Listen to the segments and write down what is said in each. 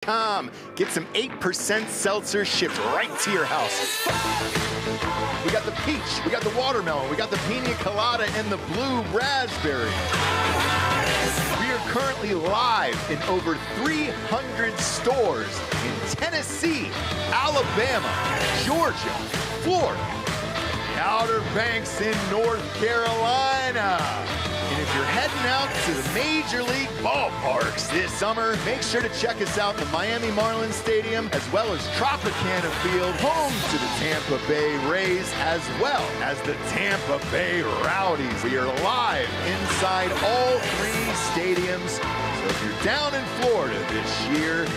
Get some 8% seltzer shipped right to your house. We got the peach, we got the watermelon, we got the pina colada, and the blue raspberry. We are currently live in over 300 stores in Tennessee, Alabama, Georgia, Florida, the Outer Banks in North Carolina. And if you're heading out to the Major League ballparks this summer, make sure to check us out in the Miami Marlins Stadium, as well as Tropicana Field, home to the Tampa Bay Rays, as well as the Tampa Bay Rowdies. We are live inside all three stadiums. So if you're down in Florida this year,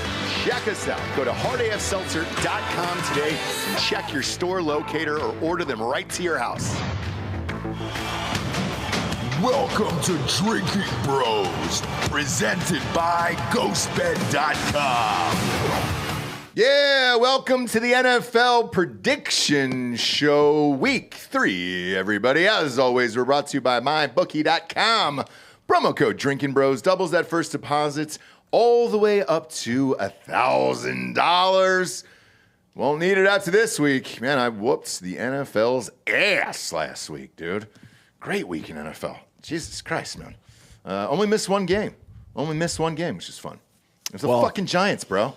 check us out. Go to hardafseltzer.com today and check your store locator or order them right to your house. Welcome to Drinking Bros, presented by GhostBed.com. Yeah, welcome to the NFL Prediction Show Week 3, everybody. As always, we're brought to you by MyBookie.com. Promo code Drinkin' Bros doubles that first deposit all the way up to $1,000. Won't need it after this week. Man, I whooped the NFL's ass last week, dude. Great week in NFL. Jesus Christ, man. Only missed one game, which is fun. It was the fucking Giants, bro.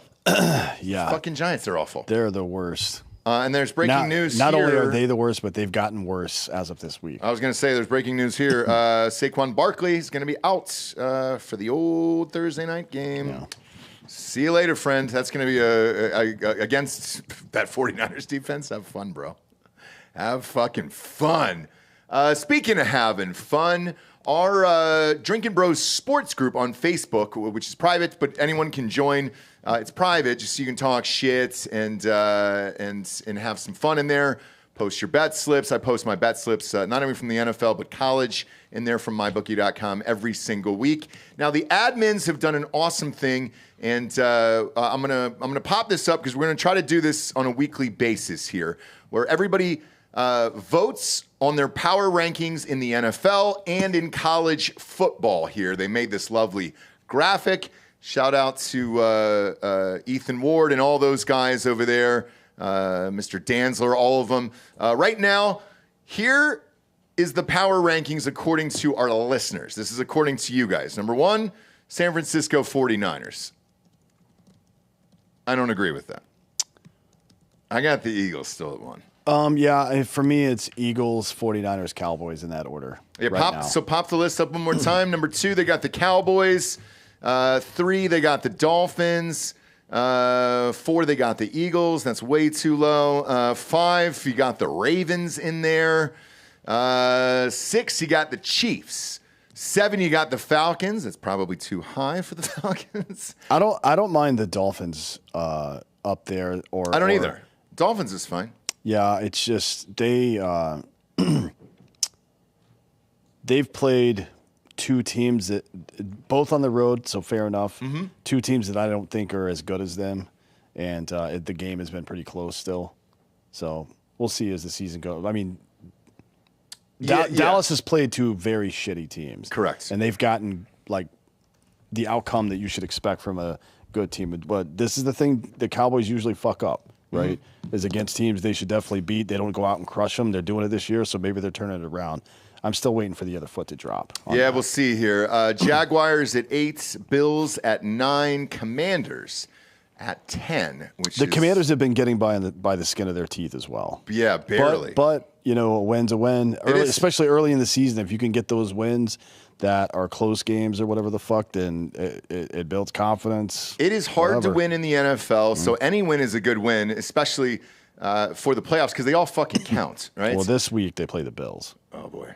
Yeah. Fucking Giants, they're awful. They're the worst. And there's breaking news Not here. only are they the worst, but they've gotten worse as of this week. I was going to say there's breaking news here. Saquon Barkley is going to be out for the old Thursday night game. Yeah. See you later, friend. That's going to be against that 49ers defense. Have fun, bro. Have fucking fun. Speaking of having fun, our Drinkin' Bros sports group on Facebook, which is private, but anyone can join. It's private, just so you can talk shit and have some fun in there. Post your bet slips. I post my bet slips, not only from the NFL, but college in there from MyBookie.com every single week. Now, the admins have done an awesome thing, and I'm gonna pop this up because we're gonna try to do this on a weekly basis here, where everybody votes on their power rankings in the NFL and in college football here. They made this lovely graphic. Shout out to Ethan Ward and all those guys over there, Mr. Danzler, all of them. Right now, here is the power rankings according to our listeners. This is according to you guys. Number 1, San Francisco 49ers. I don't agree with that. I got the Eagles still at 1. Yeah, for me, it's Eagles, 49ers, Cowboys in that order. Yeah, right so pop the list up one more time. Number 2, they got the Cowboys. 3, they got the Dolphins. 4, they got the Eagles. That's way too low. 5, you got the Ravens in there. 6, you got the Chiefs. 7, you got the Falcons. That's probably too high for the Falcons. I don't mind the Dolphins up there. I don't either. Dolphins is fine. Yeah, it's just they've played 2 teams that both on the road, so fair enough. Mm-hmm. 2 teams that I don't think are as good as them, and the game has been pretty close still. So we'll see as the season goes. I mean, Dallas has played 2 very shitty teams, correct, and they've gotten like the outcome that you should expect from a good team. But this is the thing: the Cowboys usually fuck up. Right, is against teams they should definitely beat. They don't go out and crush them. They're doing it this year, so maybe they're turning it around. I'm still waiting for the other foot to drop. Yeah, we'll see here. Jaguars at 8, Bills at 9, Commanders at 10. The Commanders have been getting by the skin of their teeth as well. Yeah, barely. But you know, a win's a win, especially early in the season. If you can get those wins that are close games or whatever the fuck, then it builds confidence. It is hard to win in the NFL, so any win is a good win, especially for the playoffs, because they all fucking count, right? Well, this week they play the Bills. Oh, boy.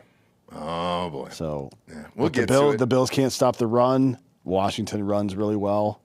So yeah, we'll get to it. The Bills can't stop the run. Washington runs really well.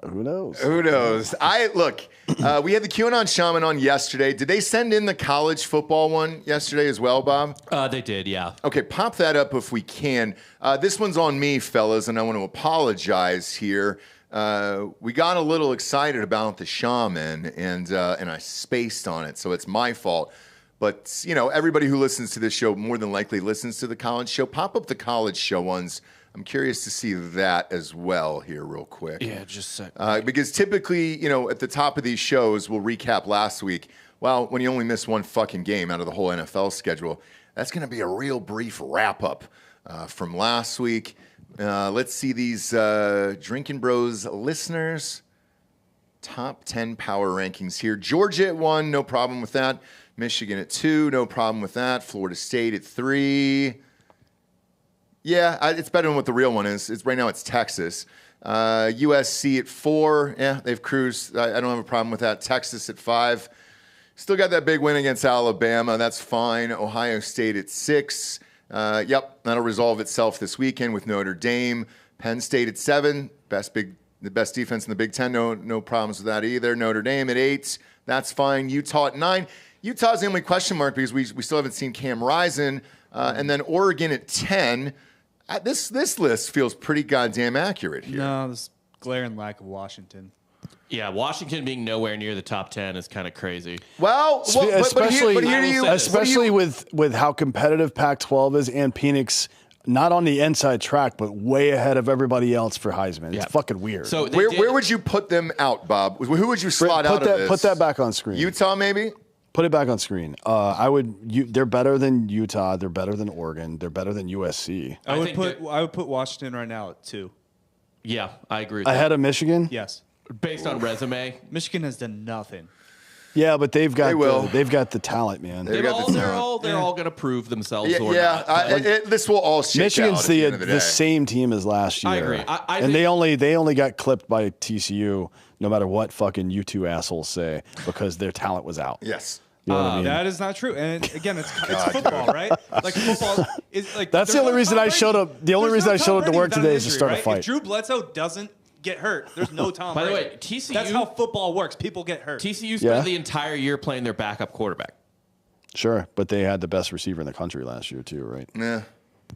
Who knows? Who knows? We had the QAnon Shaman on yesterday. Did they send in the college football one yesterday as well, Bob? They did, yeah. Okay, pop that up if we can. This one's on me, fellas, and I want to apologize here. We got a little excited about the Shaman, and I spaced on it, so it's my fault. But, you know, everybody who listens to this show more than likely listens to the college show. Pop up the college show ones I'm curious to see that as well here real quick. Yeah, just a sec. Because typically, at the top of these shows, we'll recap last week. Well, when you only miss one fucking game out of the whole NFL schedule, that's going to be a real brief wrap-up from last week. Let's see these Drinkin' Bros listeners. Top 10 power rankings here. Georgia at 1, no problem with that. Michigan at 2, no problem with that. Florida State at 3. Yeah, it's better than what the real one is. Right now it's Texas. USC at 4. Yeah, they've cruised. I don't have a problem with that. Texas at 5. Still got that big win against Alabama. That's fine. Ohio State at 6. Yep, that'll resolve itself this weekend with Notre Dame. Penn State at 7. The best defense in the Big Ten. No problems with that either. Notre Dame at 8. That's fine. Utah at 9. Utah's the only question mark because we still haven't seen Cam Rising. And then Oregon at 10. This list feels pretty goddamn accurate here. No, this glaring lack of Washington. Yeah, Washington being nowhere near the top 10 is kind of crazy. Well, especially with how competitive Pac-12 is and Phoenix not on the inside track, but way ahead of everybody else for Heisman. It's fucking weird. So where would you put them out, Bob? Who would you slot out of this? Put that back on screen. Utah, maybe? Put it back on screen. They're better than Utah. They're better than Oregon. They're better than USC. I would put Washington right now at 2. Yeah, I agree with Ahead of Michigan? Yes. Based on resume. Michigan has done nothing. Yeah, but they've got the talent, man. They're all going to prove themselves. This will all shake Michigan's out at the end of the day. same team as last year. I agree. And they only got clipped by TCU, no matter what fucking you two assholes say, because their talent was out. Yes. You know what I mean? That is not true. And again, it's football, right? Like football is like. That's the only reason I showed up. The only reason I showed up to work today is to start a fight. If Drew Bledsoe doesn't get hurt, there's no Tom Brady. By the way, TCU. That's how football works. People get hurt. TCU spent the entire year playing their backup quarterback. Sure, but they had the best receiver in the country last year too, right? Yeah.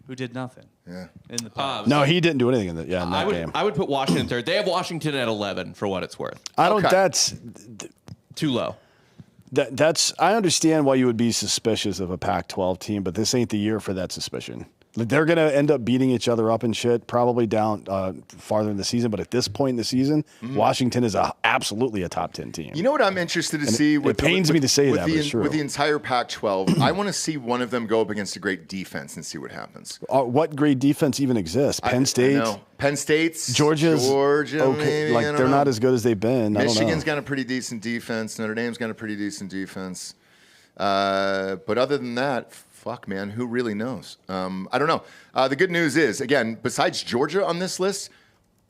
Who did nothing? Yeah. In the playoffs. No, he didn't do anything in that game. I would put Washington third. They have Washington at 11 for what it's worth. I don't. Okay. That's too low. That's. I understand why you would be suspicious of a Pac-12 team, but this ain't the year for that suspicion. They're going to end up beating each other up and shit, probably down farther in the season. But at this point in the season, Washington is absolutely a top 10 team. You know what I'm interested to see? It pains me to say that, but it's true. With the entire Pac-12, I want to see one of them go up against a great defense and see what happens. What great defense even exists? Penn State? I know. Penn State's. Georgia, okay. Maybe, like they're not as good as they've been. Michigan's got a pretty decent defense. Notre Dame's got a pretty decent defense. But other than that, fuck, man, who really knows? I don't know. The good news is, again, besides Georgia on this list,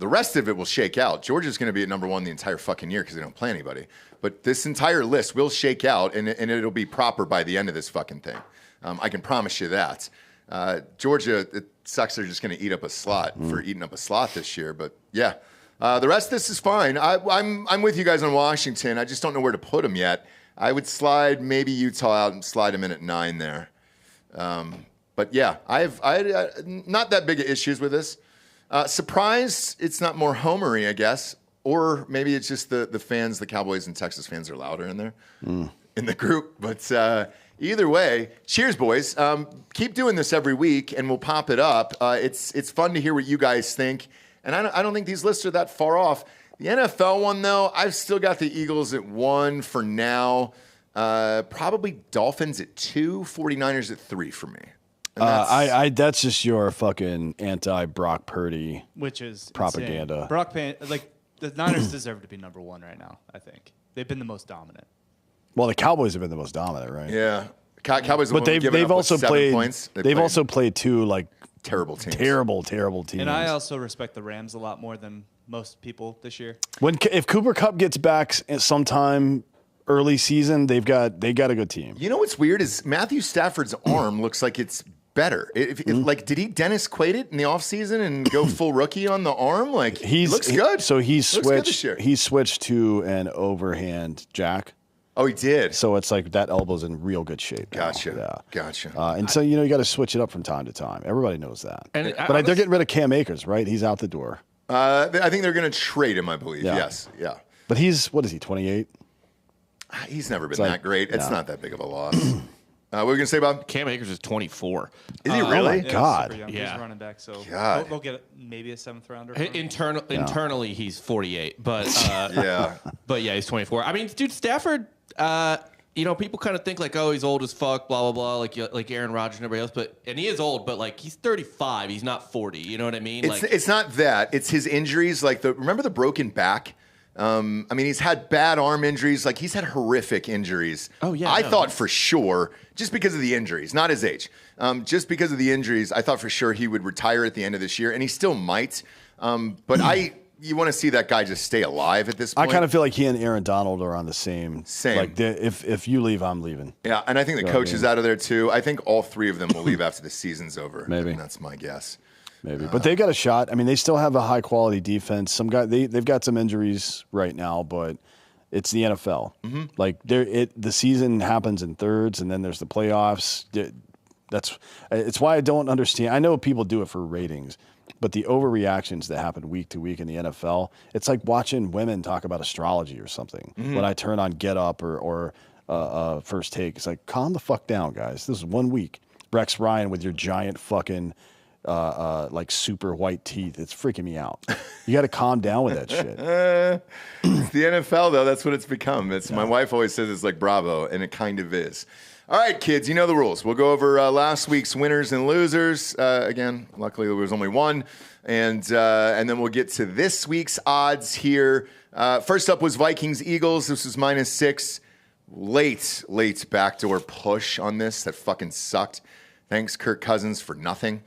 the rest of it will shake out. Georgia's going to be at number 1 the entire fucking year because they don't play anybody. But this entire list will shake out, and it'll be proper by the end of this fucking thing. I can promise you that. Georgia, it sucks they're just going to eat up a slot for eating up a slot this year. But, yeah, the rest of this is fine. I'm with you guys on Washington. I just don't know where to put them yet. I would slide maybe Utah out and slide them in at 9 there. But yeah, I had not that big of issues with this. Surprised it's not more homery, I guess, or maybe it's just the fans, the Cowboys and Texas fans are louder in there in the group. But either way, cheers, boys. Keep doing this every week, and we'll pop it up. It's fun to hear what you guys think, and I don't think these lists are that far off. The NFL one, though, I've still got the Eagles at 1 for now. Probably Dolphins at 2, 49ers at 3 for me. That's just your fucking anti-Brock Purdy, which is propaganda. Insane. The Niners deserve to be number 1 right now. I think they've been the most dominant. Well, the Cowboys have been the most dominant, right? Yeah, Cowboys. But they've also played points. They've also played 2 terrible teams. Terrible teams. And I also respect the Rams a lot more than most people this year. If Cooper Kupp gets back sometime early season, they got a good team. You know what's weird is Matthew Stafford's arm looks like it's better. Did he Dennis Quaid it in the offseason and go full rookie on the arm? He looks good. So he switched to an overhand jack. Oh, he did. So it's like that elbow's in real good shape. Gotcha. Yeah. Gotcha. So you got to switch it up from time to time. Everybody knows that. But they're getting rid of Cam Akers, right? He's out the door. I think they're going to trade him, I believe. Yeah. Yes. Yeah. But what is he, 28? He's never been that great. It's not that big of a loss. What were you going to say, Bob? Cam Akers is 24. Is he really? Yeah, he's God. super young. Yeah. He's running back, so God. they'll get maybe a 7th rounder. Internally, he's 48, but Yeah. but yeah, he's 24. I mean, dude, Stafford. People kind of think like, oh, he's old as fuck, blah blah blah, like Aaron Rodgers and everybody else. And he is old, but like he's 35. He's not 40. You know what I mean? It's not that. It's his injuries. Like remember the broken back. I mean, he's had bad arm injuries. Like he's had horrific injuries. Oh yeah. I thought for sure, just because of the injuries, not his age, just because of the injuries, I thought for sure he would retire at the end of this year, and he still might. But you want to see that guy just stay alive at this point. I kind of feel like he and Aaron Donald are on the same. Like if you leave, I'm leaving. Yeah, and I think the coach is out of there too. I think all 3 of them will leave after the season's over. Maybe. And that's my guess. Maybe, but they've got a shot. I mean, they still have a high quality defense. Some guy they've got some injuries right now, but it's the NFL. Mm-hmm. Like the season happens in thirds, and then there's the playoffs. It's why I don't understand. I know people do it for ratings, but the overreactions that happen week to week in the NFL, it's like watching women talk about astrology or something. Mm-hmm. When I turn on Get Up or First Take, it's like, calm the fuck down, guys. This is 1 week. Rex Ryan with your giant fucking like super white teeth. It's freaking me out. You got to calm down with that shit. It's the NFL, though. That's what it's become. My wife always says it's like Bravo, and it kind of is. All right, kids, you know the rules. We'll go over last week's winners and losers. Again, luckily there was only one. And then we'll get to this week's odds here. First up was Vikings-Eagles. This was -6. Late backdoor push on this. That fucking sucked. Thanks, Kirk Cousins, for nothing.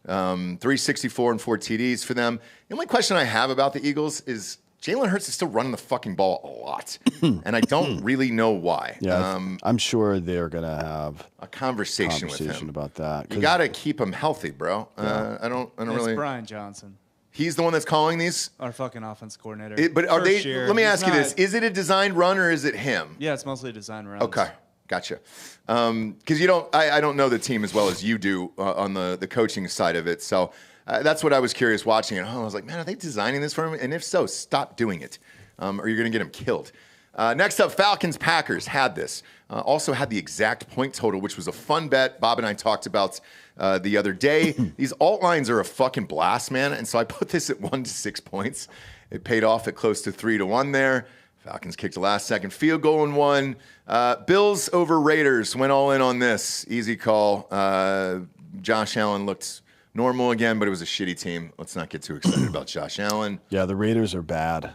364 and 4 TDs for them. The only question I have about the Eagles is Jalen Hurts is still running the fucking ball a lot, and I don't really know why. Yeah, I'm sure they're gonna have a conversation with him about that. You got to keep him healthy, bro. Yeah. I don't it's really. Brian Johnson, he's the one that's calling these. our fucking offense coordinator. But are they? First year. Let me He's ask you not- this: is it a designed run or is it him? Yeah, it's mostly design runs. Okay, gotcha. Because you don't, I don't know the team as well as you do on the coaching side of it. So that's what I was curious watching it. I was like, man, are they designing this for him? And if so, stop doing it, or you're going to get him killed. Next up, Falcons Packers had this. Also had the exact point total, which was a fun bet. Bob and I talked about the other day. These alt lines are a fucking blast, man. And so I put this at 1 to 6 points. It paid off at close to 3 to 1 there. Falcons kicked a last-second field goal and won. Bills over Raiders. Went all in on this. Easy call. Josh Allen looked normal again, but it was a shitty team. Let's not get too excited about Josh Allen. Yeah, the Raiders are bad.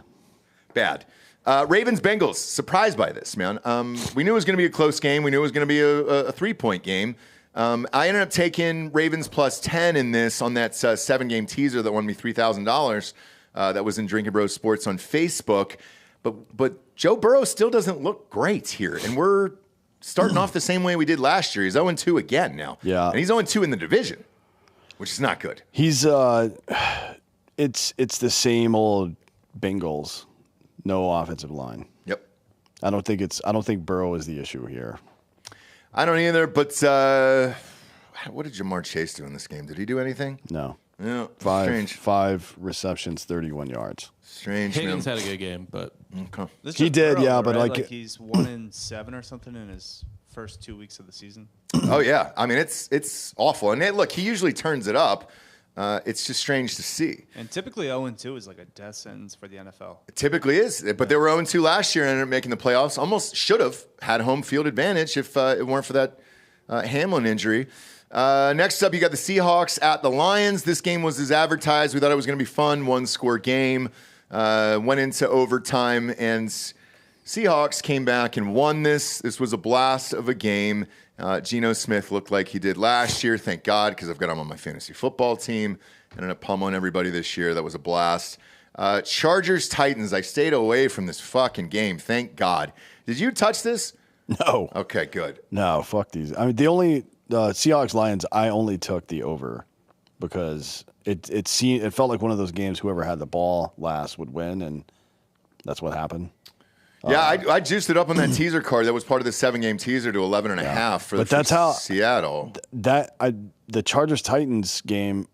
Bad. Ravens Bengals. Surprised by this, man. We knew it was going to be a close game. We knew it was going to be a 3-point game. I ended up taking Ravens plus 10 in this on that 7-game teaser that won me $3,000. That was in Drinkin Bros Sports on Facebook. But Joe Burrow still doesn't look great here, and we're starting off the same way we did last year. He's 0-2 again now. Yeah. And he's 0-2 in the division, which is not good. He's it's the same old Bengals, no offensive line. Yep. I don't think Burrow is the issue here. I don't either, but what did Jamar Chase do in this game? Did he do anything? No. Yeah, Five strange. receptions, 31 yards. Strange. Higgins man. had a good game, but Okay. This is He just did, Burrow, yeah, but right? like- he's 1-7 or something in his first 2 weeks of the season. Oh yeah, I mean it's awful. And look, he usually turns it up. It's just strange to see. And typically 0-2 is like a death sentence for the NFL. It typically is, but they were 0-2 last year and ended up making the playoffs. Almost should have had home field advantage if it weren't for that Hamlin injury. Next up, you got the Seahawks at the Lions. This game was as advertised. We thought it was going to be fun, 1-score game. Went into overtime, and Seahawks came back and won this. This was a blast of a game. Geno Smith looked like he did last year, thank God, because I've got him on my fantasy football team. Ended up pummeling everybody this year. That was a blast. Chargers-Titans. I stayed away from this fucking game, thank God. Did you touch this? No. Okay, good. No, fuck these. I mean, the only Seahawks Lions, I only took the over because it felt like one of those games whoever had the ball last would win, and that's what happened. Yeah, I juiced it up on that teaser card. That was part of the 7-game teaser to 11.5 for Seattle. The Chargers Titans game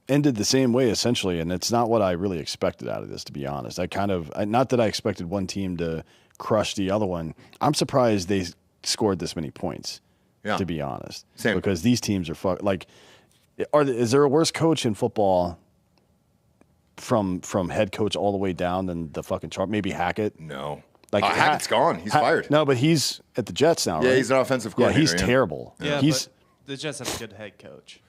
ended the same way essentially, and it's not what I really expected out of this, to be honest. Not that I expected one team to crush the other one. I'm surprised they scored this many points. Yeah. to be honest. Same. Because these teams are like, is there a worse coach in football from head coach all the way down than the fucking chart? Maybe Hackett. No. Like Hackett's gone. He's fired. No, but he's at the Jets now, right? Yeah, he's an offensive Yeah, coordinator. he's terrible. Yeah, he's but the Jets have a good head coach.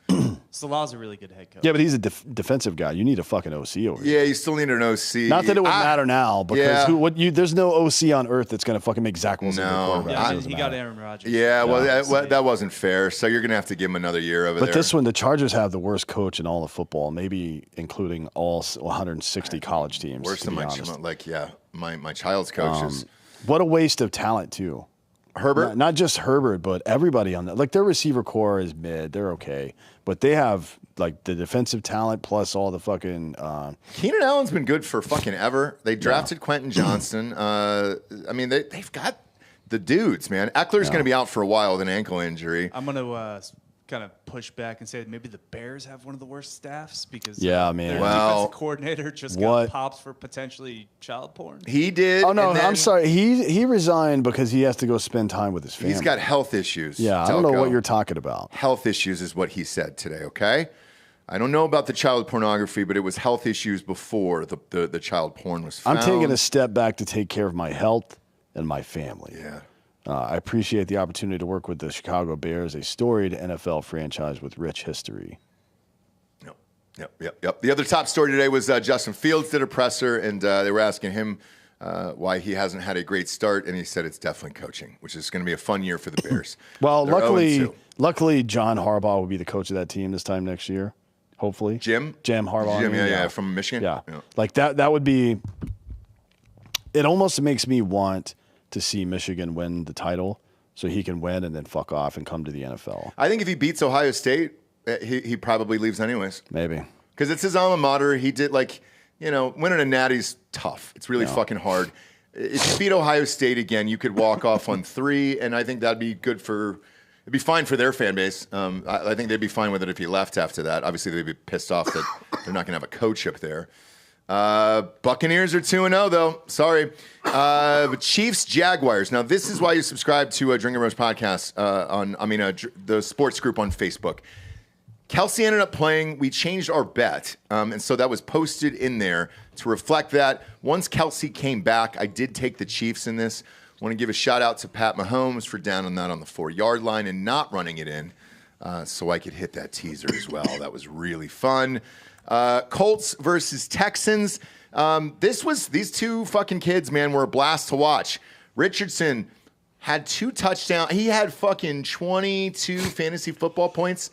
Salah's a really good head coach. yeah, but he's a defensive guy. You need a fucking OC over here. Yeah, you still need an OC. Not that it would matter now, because yeah. there's no OC on earth that's going to fucking make Zach Wilson No. the quarterback. Yeah, It and doesn't he got matter. Aaron Rodgers. Yeah, well, that wasn't fair. So you're going to have to give him another year over there. But this one, the Chargers have the worst coach in all of football, maybe including all 160 college teams. Worse to than be my honest. my child's coaches. What a waste of talent, too. Herbert? Not just Herbert, but everybody on that. Like, their receiver core is mid. They're okay. But they have, like, the defensive talent plus all the fucking Keenan Allen's been good for fucking ever. They drafted Quentin Johnston. I mean, they've got the dudes, man. Eckler's going to be out for a while with an ankle injury. I'm going to kind of push back and say that maybe the Bears have one of the worst staffs because Yeah, man. their Well, defensive coordinator just what- got pops for potentially child porn. He did. Oh, no, and then I'm sorry. He resigned because he has to go spend time with his family. He's got health issues. Yeah, I don't know Delco. what you're talking about. Health issues is what he said today, okay? I don't know about the child pornography, but it was health issues before the child porn was found. I'm taking a step back to take care of my health and my family. Yeah. I appreciate the opportunity to work with the Chicago Bears, a storied NFL franchise with rich history. Yep. The other top story today was Justin Fields did a presser, and they were asking him why he hasn't had a great start, and he said it's definitely coaching, which is going to be a fun year for the Bears. Well, They're 0-2. luckily, John Harbaugh will be the coach of that team this time next year, hopefully. Jim Harbaugh. Jim, yeah, from Michigan. Yeah. Like that would be – it almost makes me want to see Michigan win the title so he can win and then fuck off and come to the NFL. I think if he beats Ohio State, he probably leaves anyways. Maybe. Because it's his alma mater. He did, winning a natty's tough. It's really fucking hard. If you beat Ohio State again, you could walk off on 3, and I think that'd be good for – it'd be fine for their fan base. I think they'd be fine with it if he left after that. Obviously, they'd be pissed off that they're not going to have a coach up there. Buccaneers are 2-0, though. Sorry. But Chiefs, Jaguars. Now, this is why you subscribe to Drinkin Bros podcast the sports group on Facebook. Kelsey ended up playing. We changed our bet, and so that was posted in there to reflect that. Once Kelsey came back, I did take the Chiefs in this. I want to give a shout out to Pat Mahomes for down on that on the 4-yard line and not running it in, so I could hit that teaser as well. That was really fun. Colts versus Texans. These two fucking kids, man, were a blast to watch. Richardson had 2 touchdowns. He had fucking 22 fantasy football points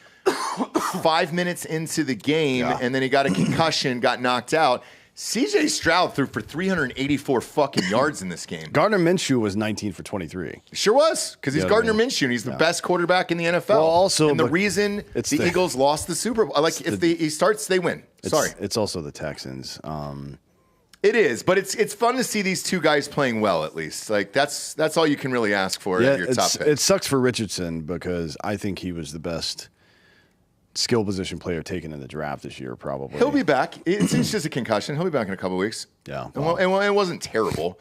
5 minutes into the game, and then he got a concussion, got knocked out. CJ Stroud threw for 384 fucking yards in this game. Gardner Minshew was 19 for 23. Sure was, because he's Gardner Minshew, and he's the best quarterback in the NFL. Well, also, and the but reason it's the Eagles lost the Super Bowl, he starts, they win. Sorry. It's also the Texans. It is, but it's fun to see these two guys playing well, at least. Like, that's all you can really ask for at your top pick. It sucks for Richardson because I think he was the best skill position player taken in the draft this year, probably. He'll be back. It's just a concussion. He'll be back in a couple weeks. Yeah. And it wasn't terrible.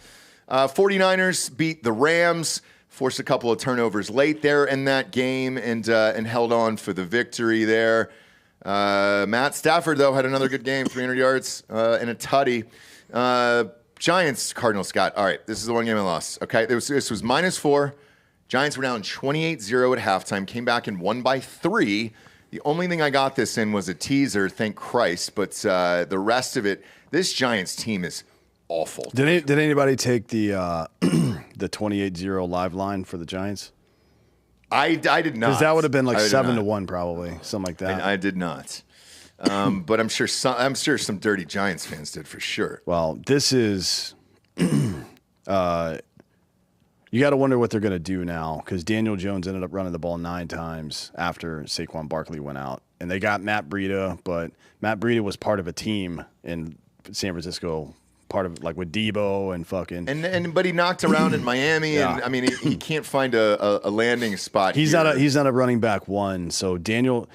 49ers beat the Rams, forced a couple of turnovers late there in that game, and held on for the victory there. Matt Stafford, though, had another good game, 300 yards and a tutty. Giants, Cardinals, Scott. All right, this is the one game I lost. Okay, this was -4. Giants were down 28-0 at halftime, came back and won by 3. The only thing I got this in was a teaser, thank Christ. But the rest of it, this Giants team is awful. Did anybody take the the 28-0 live line for the Giants? I did not. Because that would have been like I did 7-1 probably, something like that. I did not. But I'm sure some dirty Giants fans did for sure. Well, this is you got to wonder what they're going to do now because Daniel Jones ended up running the ball 9 times after Saquon Barkley went out. And they got Matt Breida, but Matt Breida was part of a team in San Francisco, part of like with Debo and fucking. But he knocked around in Miami, Yeah. and I mean he can't find a landing spot. He's here. not a running back 1. So Daniel,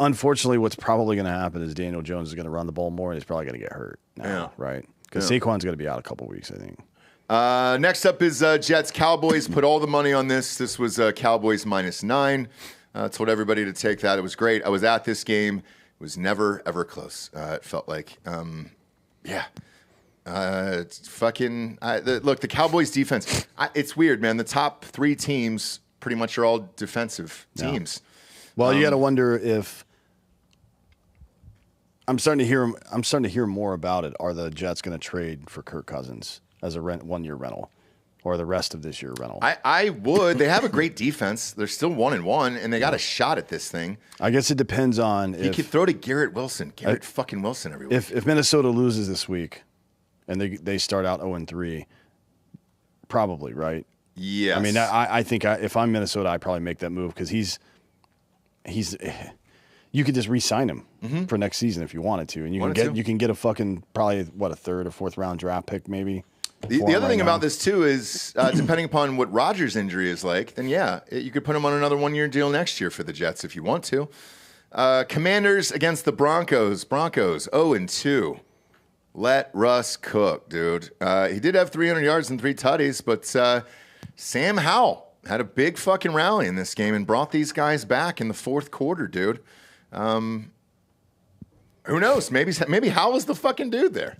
unfortunately, what's probably going to happen is Daniel Jones is going to run the ball more, and he's probably going to get hurt now, right? Because Saquon's going to be out a couple weeks, I think. Next up is Jets Cowboys. Put all the money on this. This was Cowboys -9. Told everybody to take that. It was great. I was at this game. It was never ever close. It felt like, it's fucking. Look, the Cowboys defense. It's weird, man. The top 3 teams pretty much are all defensive teams. Well, you got to wonder if. I'm starting to hear more about it. Are the Jets going to trade for Kirk Cousins as a 1-year rental, or the rest of this year rental? I would. They have a great defense. They're still 1-1, and they got a shot at this thing. I guess it depends on You could throw to Garrett Wilson. Fucking Wilson every week. If Minnesota loses this week, and they start out 0-3, probably right. Yes. I mean, I think if I'm Minnesota, I probably make that move because he's. You could just re-sign him for next season if you wanted to, and you can get a fucking probably a 3rd or 4th round draft pick maybe. The other thing about this too is depending upon what Rodgers' injury is like, then you could put him on another 1-year deal next year for the Jets if you want to. Commanders against the Broncos. Broncos 0-2. Let Russ cook, dude. He did have 300 yards and 3 tutties, but Sam Howell had a big fucking rally in this game and brought these guys back in the 4th quarter, dude. Who knows? Maybe Howell was the fucking dude there.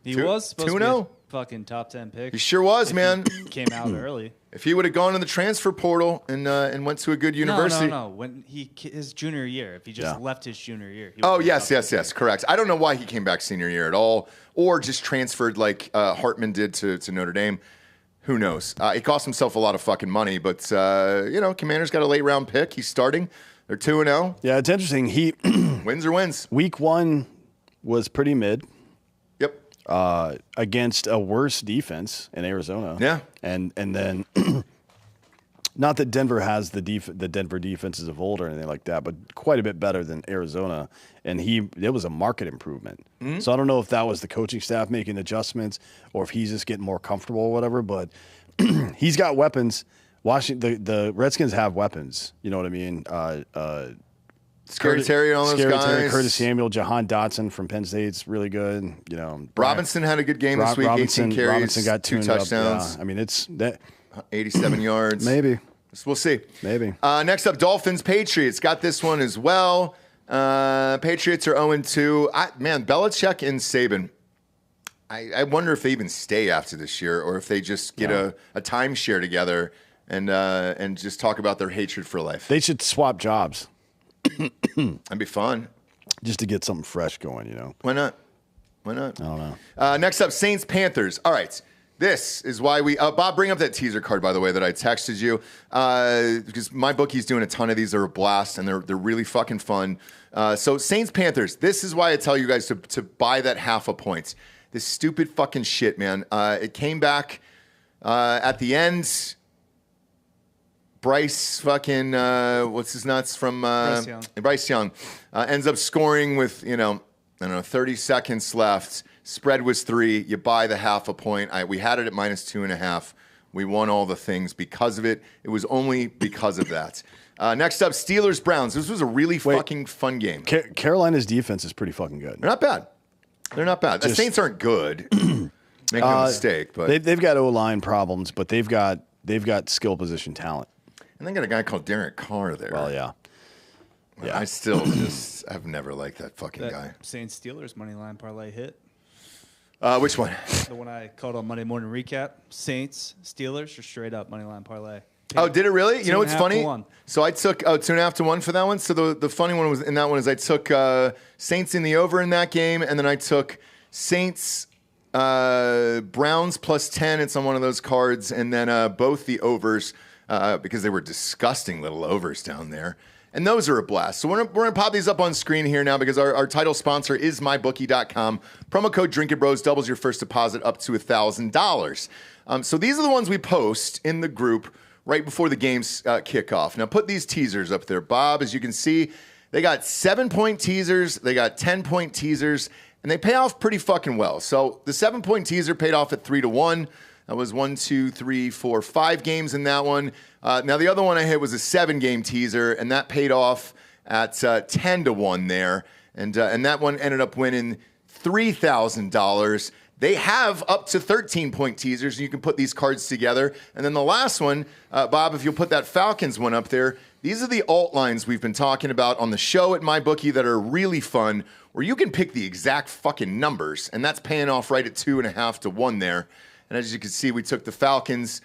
He was supposed to be 2-0. fucking top 10 pick. He sure was, man. He came out early. If he would have gone to the transfer portal and went to a good university. No. When his junior year, if he just left his junior year. Yes, correct. I don't know why he came back senior year at all, or just transferred like Hartman did to Notre Dame. Who knows? He cost himself a lot of fucking money, but Commanders got a late round pick. He's starting. They're 2-0. Yeah, it's interesting. He wins or wins. Week 1 was pretty mid. Yep. Against a worse defense in Arizona. Yeah. And then not that Denver has the Denver defenses of old or anything like that, but quite a bit better than Arizona. And it was a market improvement. Mm-hmm. So I don't know if that was the coaching staff making adjustments or if he's just getting more comfortable or whatever, but he's got weapons. The Redskins have weapons. You know what I mean? Scary Terry, all those guys. Curtis Samuel, Jahan Dotson from Penn State's really good. You know, Robinson had a good game this week. 18 carries, Robinson got 2 touchdowns. Yeah. I mean, it's that 87 yards. Maybe. We'll see. Maybe. Next up, Dolphins Patriots. Got this one as well. Patriots are 0-2. Man, Belichick and Saban. I wonder if they even stay after this year or if they just get a timeshare together and just talk about their hatred for life. They should swap jobs. That'd be fun. Just to get something fresh going, you know. Why not? I don't know. Next up, Saints Panthers. All right. This is why we Bob, bring up that teaser card, by the way, that I texted you. Because MyBookie's doing a ton of these. They're a blast, and they're really fucking fun. So Saints Panthers. This is why I tell you guys to buy that half a point. This stupid fucking shit, man. It came back at the end. Bryce fucking, what's his nuts from Bryce Young ends up scoring with, 30 seconds left. Spread was 3. You buy the half a point. We had it at -2.5. We won all the things because of it. It was only because of that. Next up, Steelers Browns. This was a really fucking fun game. Carolina's defense is pretty fucking good. They're not bad. The Saints aren't good. Make no mistake, but they've got O-line problems, but they've got skill position talent. And they got a guy called Derek Carr there. Well, yeah. I still I've never liked that fucking guy. Saints Steelers money line parlay hit. Which one? The one I called on Monday Morning Recap. Saints Steelers are straight up money line parlay. Oh, did it really? You know what's funny? 2.5 to 1. So I took 2.5 to 1 for that one. So the funny one was in that one is I took Saints in the over in that game, and then I took Saints Browns +10. It's on one of those cards, and then both the overs because they were disgusting little overs down there. And those are a blast. So we're gonna pop these up on screen here now because our title sponsor is MyBookie.com. Promo code DrinkinBros doubles your first deposit up to $1,000. So these are the ones we post in the group right before the games kick off. Now put these teasers up there, Bob. As you can see, they got 7-point teasers, they got 10-point teasers, and they pay off pretty fucking well. So the 7-point teaser paid off at 3 to 1. That was 1, 2, 3, 4, 5 games in that one. Now, the other one I hit was a 7-game teaser, and that paid off at 10 to 1 there. And that one ended up winning $3,000. They have up to 13-point teasers, and you can put these cards together. And then the last one, Bob, if you'll put that Falcons one up there, these are the alt lines we've been talking about on the show at MyBookie that are really fun, where you can pick the exact fucking numbers, and that's paying off right at 2.5 to 1 there. And as you can see, we took the Falcons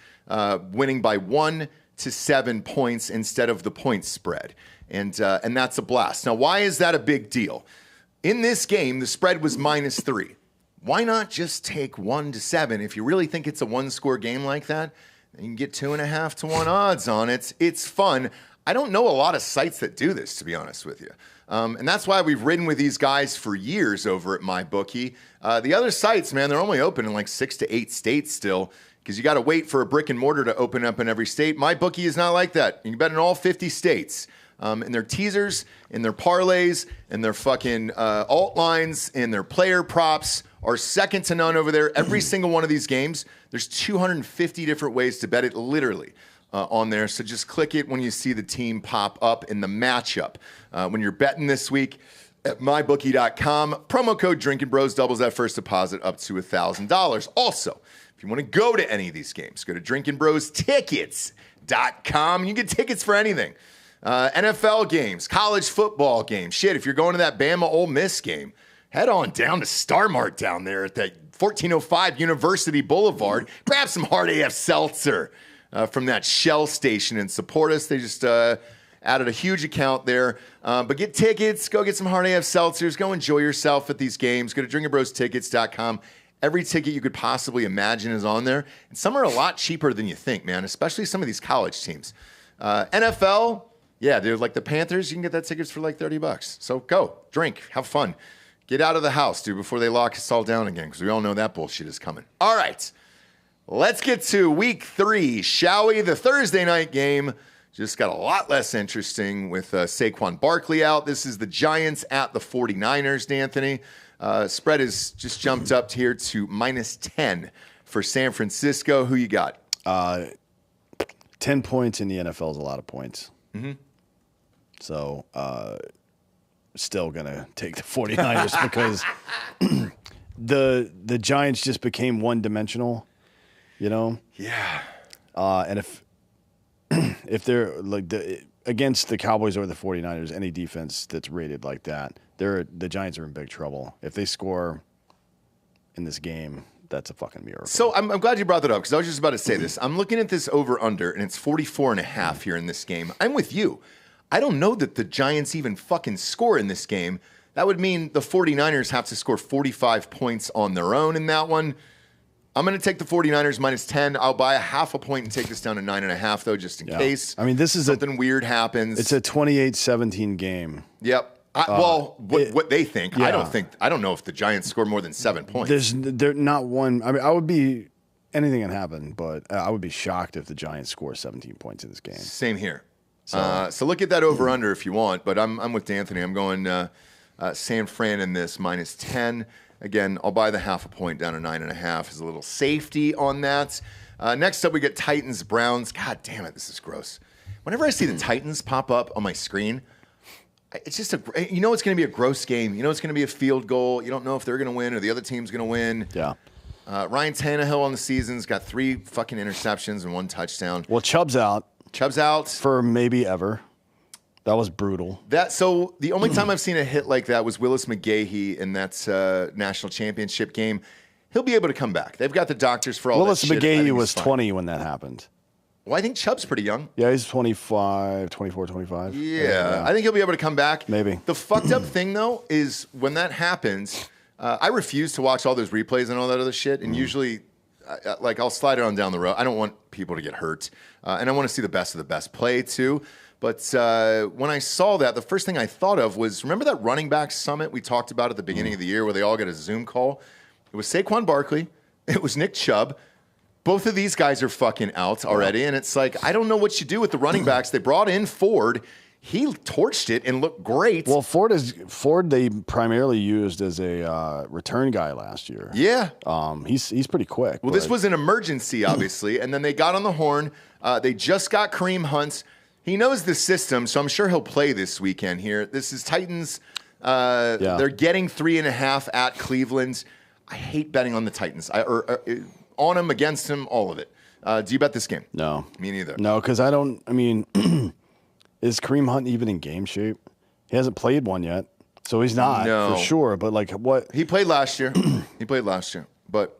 winning by 1 to 7 points instead of the point spread. And that's a blast. Now, why is that a big deal? In this game, the spread was -3. Why not just take 1 to 7? If you really think it's a one-score game like that, then you can get 2.5 to 1 odds on it. It's fun. I don't know a lot of sites that do this, to be honest with you. And that's why we've ridden with these guys for years over at MyBookie. The other sites, man, they're only open in like 6 to 8 states still, because you got to wait for a brick and mortar to open up in every state. MyBookie is not like that. You can bet in all 50 states. And their teasers, and their parlays, and their fucking alt lines, and their player props are second to none over there. Every single one of these games, there's 250 different ways to bet it, literally, on there. So just click it when you see the team pop up in the matchup. When you're betting this week at MyBookie.com, promo code Drinkin' Bros doubles that first deposit up to $1,000. Also, if you want to go to any of these games, go to DrinkinBrosTickets.com. You can get tickets for anything. NFL games, college football games. Shit, if you're going to that Bama Ole Miss game, head on down to Star Mart down there at that 1405 University Boulevard. Grab some hard AF Seltzer from that Shell station and support us. They just added a huge account there. But get tickets. Go get some hard AF Seltzers. Go enjoy yourself at these games. Go to DrinkinBrosTickets.com. Every ticket you could possibly imagine is on there. And some are a lot cheaper than you think, man, especially some of these college teams. NFL... yeah, dude, like the Panthers, you can get that tickets for like $30. So go, drink, have fun. Get out of the house, dude, before they lock us all down again, because we all know that bullshit is coming. All right, let's get to week 3, shall we? The Thursday night game just got a lot less interesting with Saquon Barkley out. This is the Giants at the 49ers, D'Anthony. Spread has just jumped up here to -10 for San Francisco. Who you got? 10 points in the NFL is a lot of points. Mm-hmm. So, still going to take the 49ers because the Giants just became one-dimensional, you know? Yeah. And if they're like against the Cowboys or the 49ers, any defense that's rated like that, the Giants are in big trouble. If they score in this game, that's a fucking miracle. So I'm glad you brought that up, because I was just about to say this. I'm looking at this over-under, and it's 44.5 here in this game. I'm with you. I don't know that the Giants even fucking score in this game. That would mean the 49ers have to score 45 points on their own in that one. I'm going to take the 49ers -10. I'll buy a half a point and take this down to 9.5, though, just in case. I mean, this is something weird happens. It's a 28-17 game. Yep. What they think. Yeah. I don't know if the Giants score more than 7 points. They're not one. I mean, I would be anything can happen, but I would be shocked if the Giants score 17 points in this game. Same here. So look at that over under if you want, but I'm with D'Anthony. I'm going San Fran in this -10. Again, I'll buy the half a point down to 9.5 as a little safety on that. Next up, we get Titans Browns. God damn it, this is gross. Whenever I see the Titans pop up on my screen, it's just it's going to be a gross game. You know it's going to be a field goal. You don't know if they're going to win or the other team's going to win. Yeah. Ryan Tannehill on the season's got 3 fucking interceptions and 1 touchdown. Well, Chubb's out. Chubb's out. For maybe ever. That was brutal. So the only time I've seen a hit like that was Willis McGahee in that national championship game. He'll be able to come back. They've got the doctors for all Willis that shit. McGahee was 20 when that happened. Well, I think Chubb's pretty young. Yeah, he's 24, 25. Yeah, I think he'll be able to come back. Maybe. The fucked up thing, though, is when that happens, I refuse to watch all those replays and all that other shit. And usually, I'll slide it on down the road. I don't want people to get hurt. And I want to see the best of the best play, too. But when I saw that, the first thing I thought of was, remember that running back summit we talked about at the beginning of the year where they all got a Zoom call? It was Saquon Barkley. It was Nick Chubb. Both of these guys are fucking out already. And it's like, I don't know what you do with the running backs. They brought in Ford. He torched it and looked great. Well, Ford they primarily used as a return guy last year. Yeah. He's pretty quick. Well, this was an emergency, obviously. And then they got on the horn. They just got Kareem Hunt. He knows the system, so I'm sure he'll play this weekend here. This is Titans. They're getting 3.5 at Cleveland. I hate betting on the Titans. On them, against them, all of it. Do you bet this game? No. Me neither. No, because I don't. I mean, is Kareem Hunt even in game shape? He hasn't played one yet, so he's not for sure. But like, what he played last year? But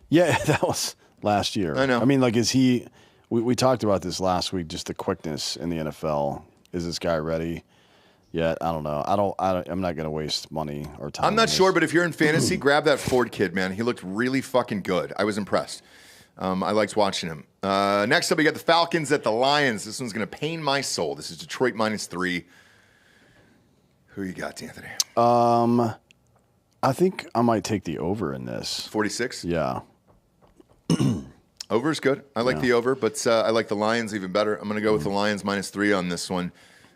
yeah, that was last year. I know. I mean, like, is he? We talked about this last week. Just the quickness in the NFL. Is this guy ready yet? I don't know. I'm not going to waste money or time. I'm not sure, but if you're in fantasy, grab that Ford kid, man. He looked really fucking good. I was impressed. I liked watching him. Next up, we got the Falcons at the Lions. This one's going to pain my soul. This is Detroit -3. Who you got, Anthony? I think I might take the over in this. 46? Yeah. Over is good. I like the over, but I like the Lions even better. I'm going to go with the Lions -3 on this one.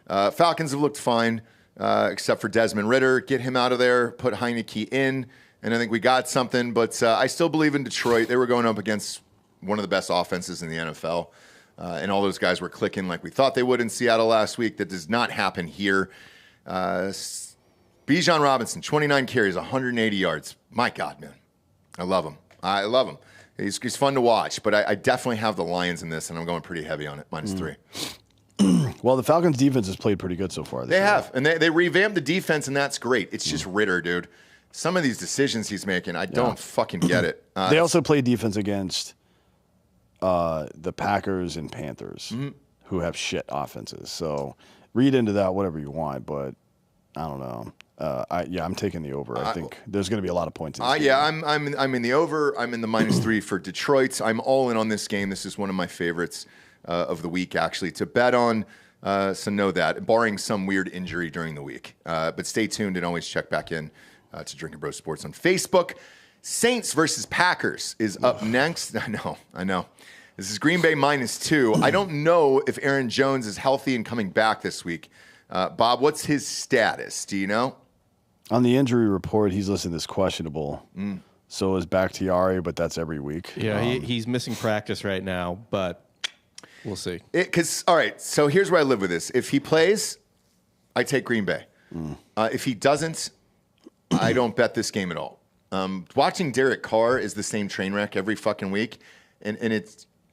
Falcons have looked fine, except for Desmond Ridder. Get him out of there. Put Heineke in, and I think we got something. But I still believe in Detroit. They were going up against one of the best offenses in the NFL, and all those guys were clicking like we thought they would in Seattle last week. That does not happen here. Bijan Robinson, 29 carries, 180 yards. My God, man. I love him. He's fun to watch, but I definitely have the Lions in this, and I'm going pretty heavy on it, -3. Well, the Falcons' defense has played pretty good so far. They have, and they revamped the defense, and that's great. It's just Ridder, dude. Some of these decisions he's making, I don't fucking get it. They also play defense against the Packers and Panthers, who have shit offenses. So read into that whatever you want, but I don't know. I'm taking the over. I think there's going to be a lot of points. In this game. I'm in the over. I'm in the -3 for Detroit. I'm all in on this game. This is one of my favorites of the week, actually, to bet on. So know that, barring some weird injury during the week. But stay tuned and always check back in to Drinkin' Bros Sports on Facebook. Saints versus Packers is up next. I know. This is Green Bay -2. I don't know if Aaron Jones is healthy and coming back this week. Bob, what's his status? Do you know? On the injury report, he's listed as questionable. So is Bakhtiari, but that's every week. Yeah, he's missing practice right now, but we'll see. All right, so here's where I live with this. If he plays, I take Green Bay. If he doesn't, I don't bet this game at all. Watching Derek Carr is the same train wreck every fucking week, and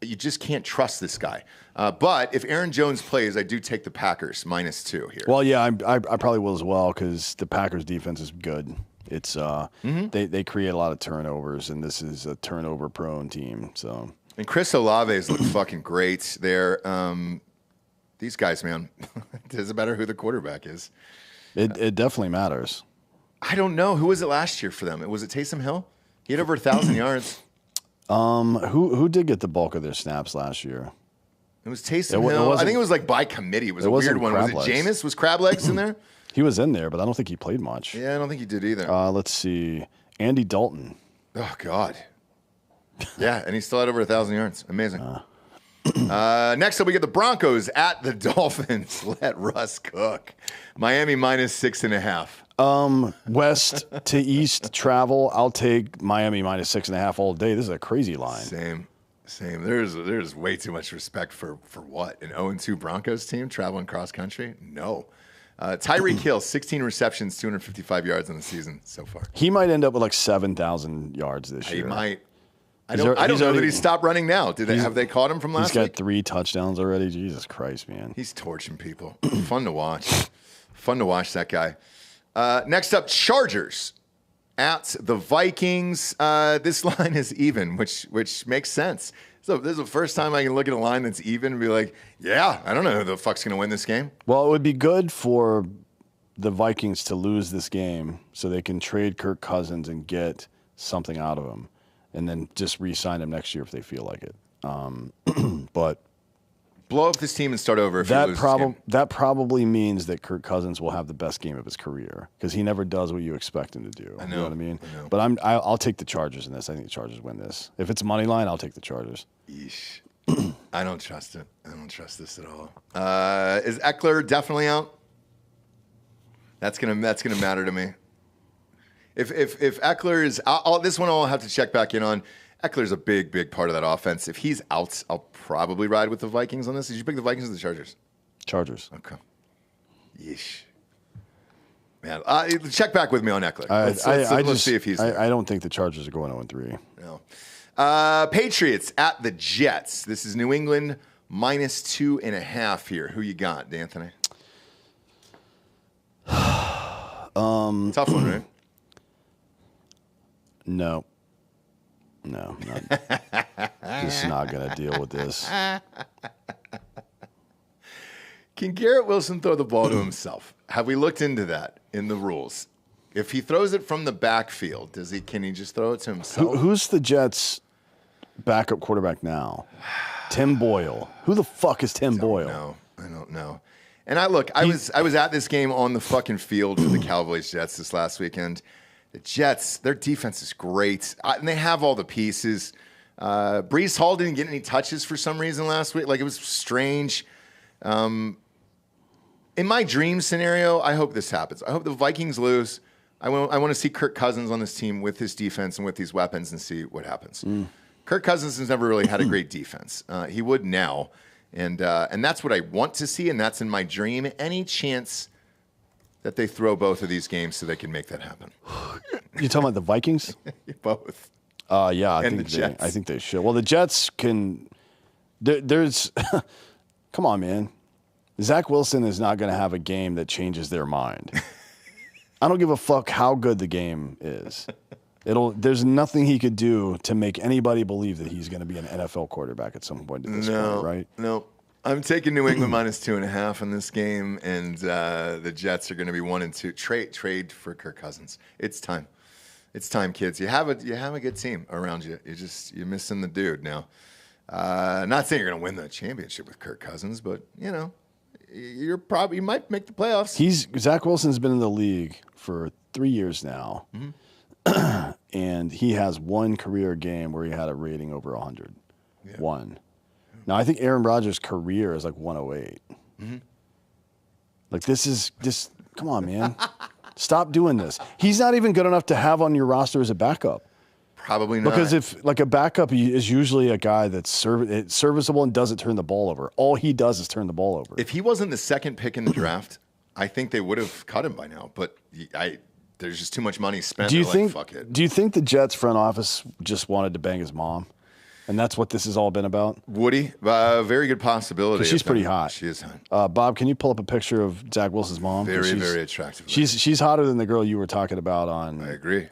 you just can't trust this guy. But if Aaron Jones plays, I do take the Packers -2 here. Well, yeah, I probably will as well because the Packers defense is good. It's they create a lot of turnovers, and this is a turnover-prone team. So and Chris Olave's look fucking great there. These guys, man, it doesn't matter who the quarterback is. It definitely matters. I don't know. Who was it last year for them? Was it Taysom Hill? He had over 1,000 yards. Who did get the bulk of their snaps last year? It was Taysom Hill. I think it was like by committee. It was a weird one. Was it Jameis? Was Crablegs in there? He was in there, but I don't think he played much. Yeah, I don't think he did either. Let's see. Andy Dalton. Oh, God. Yeah, and he still had over 1,000 yards. Amazing. Next up, we get the Broncos at the Dolphins. Let Russ cook. Miami -6.5. West to east travel. I'll take Miami -6.5 all day. This is a crazy line. Same. There's way too much respect for what? An 0-2 Broncos team traveling cross country? No. Tyreek Hill, 16 receptions, 255 yards on the season so far. He might end up with like 7,000 yards this year. He might. I don't know that he stopped running now. Have they caught him from last week? He's got 3 touchdowns already. Jesus Christ, man. He's torching people. Fun to watch. Fun to watch that guy. Next up, Chargers at the Vikings. This line is even, which makes sense. So this is the first time I can look at a line that's even and be like, yeah, I don't know who the fuck's going to win this game. Well, it would be good for the Vikings to lose this game so they can trade Kirk Cousins and get something out of him and then just re-sign him next year if they feel like it. But blow up this team and start over. That probably means that Kirk Cousins will have the best game of his career because he never does what you expect him to do. I know, you know what I mean? I know. But I'll take the Chargers in this. I think the Chargers win this. If it's money line, I'll take the Chargers. Yeesh. I don't trust it. I don't trust this at all. Is Eckler definitely out? That's gonna matter to me. If Eckler is out, this one I'll have to check back in on. Eckler's a big part of that offense. If he's out, I'll probably ride with the Vikings on this. Did you pick the Vikings or the Chargers? Chargers. Okay. Yeesh. Man, check back with me on Eckler. Let's see if he's there. I don't think the Chargers are going 0-3. No. Patriots at the Jets. This is New England minus 2.5 here. Who you got, D'Anthony? Tough one, right? No, just not going to deal with this. Can Garrett Wilson throw the ball to himself? Have we looked into that in the rules? If he throws it from the backfield, can he just throw it to himself? Who's the Jets' backup quarterback now? Tim Boyle. Who the fuck is Tim Boyle? I don't know. And I was at this game on the fucking field for the Cowboys Jets this last weekend. The Jets, their defense is great, and they have all the pieces. Breece Hall didn't get any touches for some reason last week. Like, it was strange. In my dream scenario, I hope this happens. I hope the Vikings lose. I want to see Kirk Cousins on this team with his defense and with these weapons and see what happens. Kirk Cousins has never really had a great defense. He would now, and that's what I want to see, and that's in my dream. Any chance that they throw both of these games so they can make that happen? You talking about the Vikings? Both. Yeah, I think they should. Well, the Jets can. There's, come on, man. Zach Wilson is not going to have a game that changes their mind. I don't give a fuck how good the game is. There's nothing he could do to make anybody believe that he's going to be an NFL quarterback at some point at this point, right? No. I'm taking New England minus 2.5 in this game, and the Jets are going to be 1-2. Trade for Kirk Cousins. It's time. It's time, kids. You have a good team around you. You're missing the dude now. Not saying you're going to win the championship with Kirk Cousins, but you might make the playoffs. Zach Wilson's been in the league for 3 years now, and he has one career game where he had a rating over 100. Yeah. One. Now I think Aaron Rodgers' career is like 108. Like this is just come on, man. Stop doing this. He's not even good enough to have on your roster as a backup. Probably not. Because if like a backup is usually a guy that's serviceable and doesn't turn the ball over. All he does is turn the ball over. If he wasn't the second pick in the draft, I think they would have cut him by now. But there's just too much money spent. Do you think? Fuck it. Do you think the Jets front office just wanted to bang his mom, and that's what this has all been about? Woody, very good possibility. She's pretty hot. She is hot. Bob, can you pull up a picture of Zach Wilson's mom? Very attractive. She's hotter than the girl you were talking about on. I agree.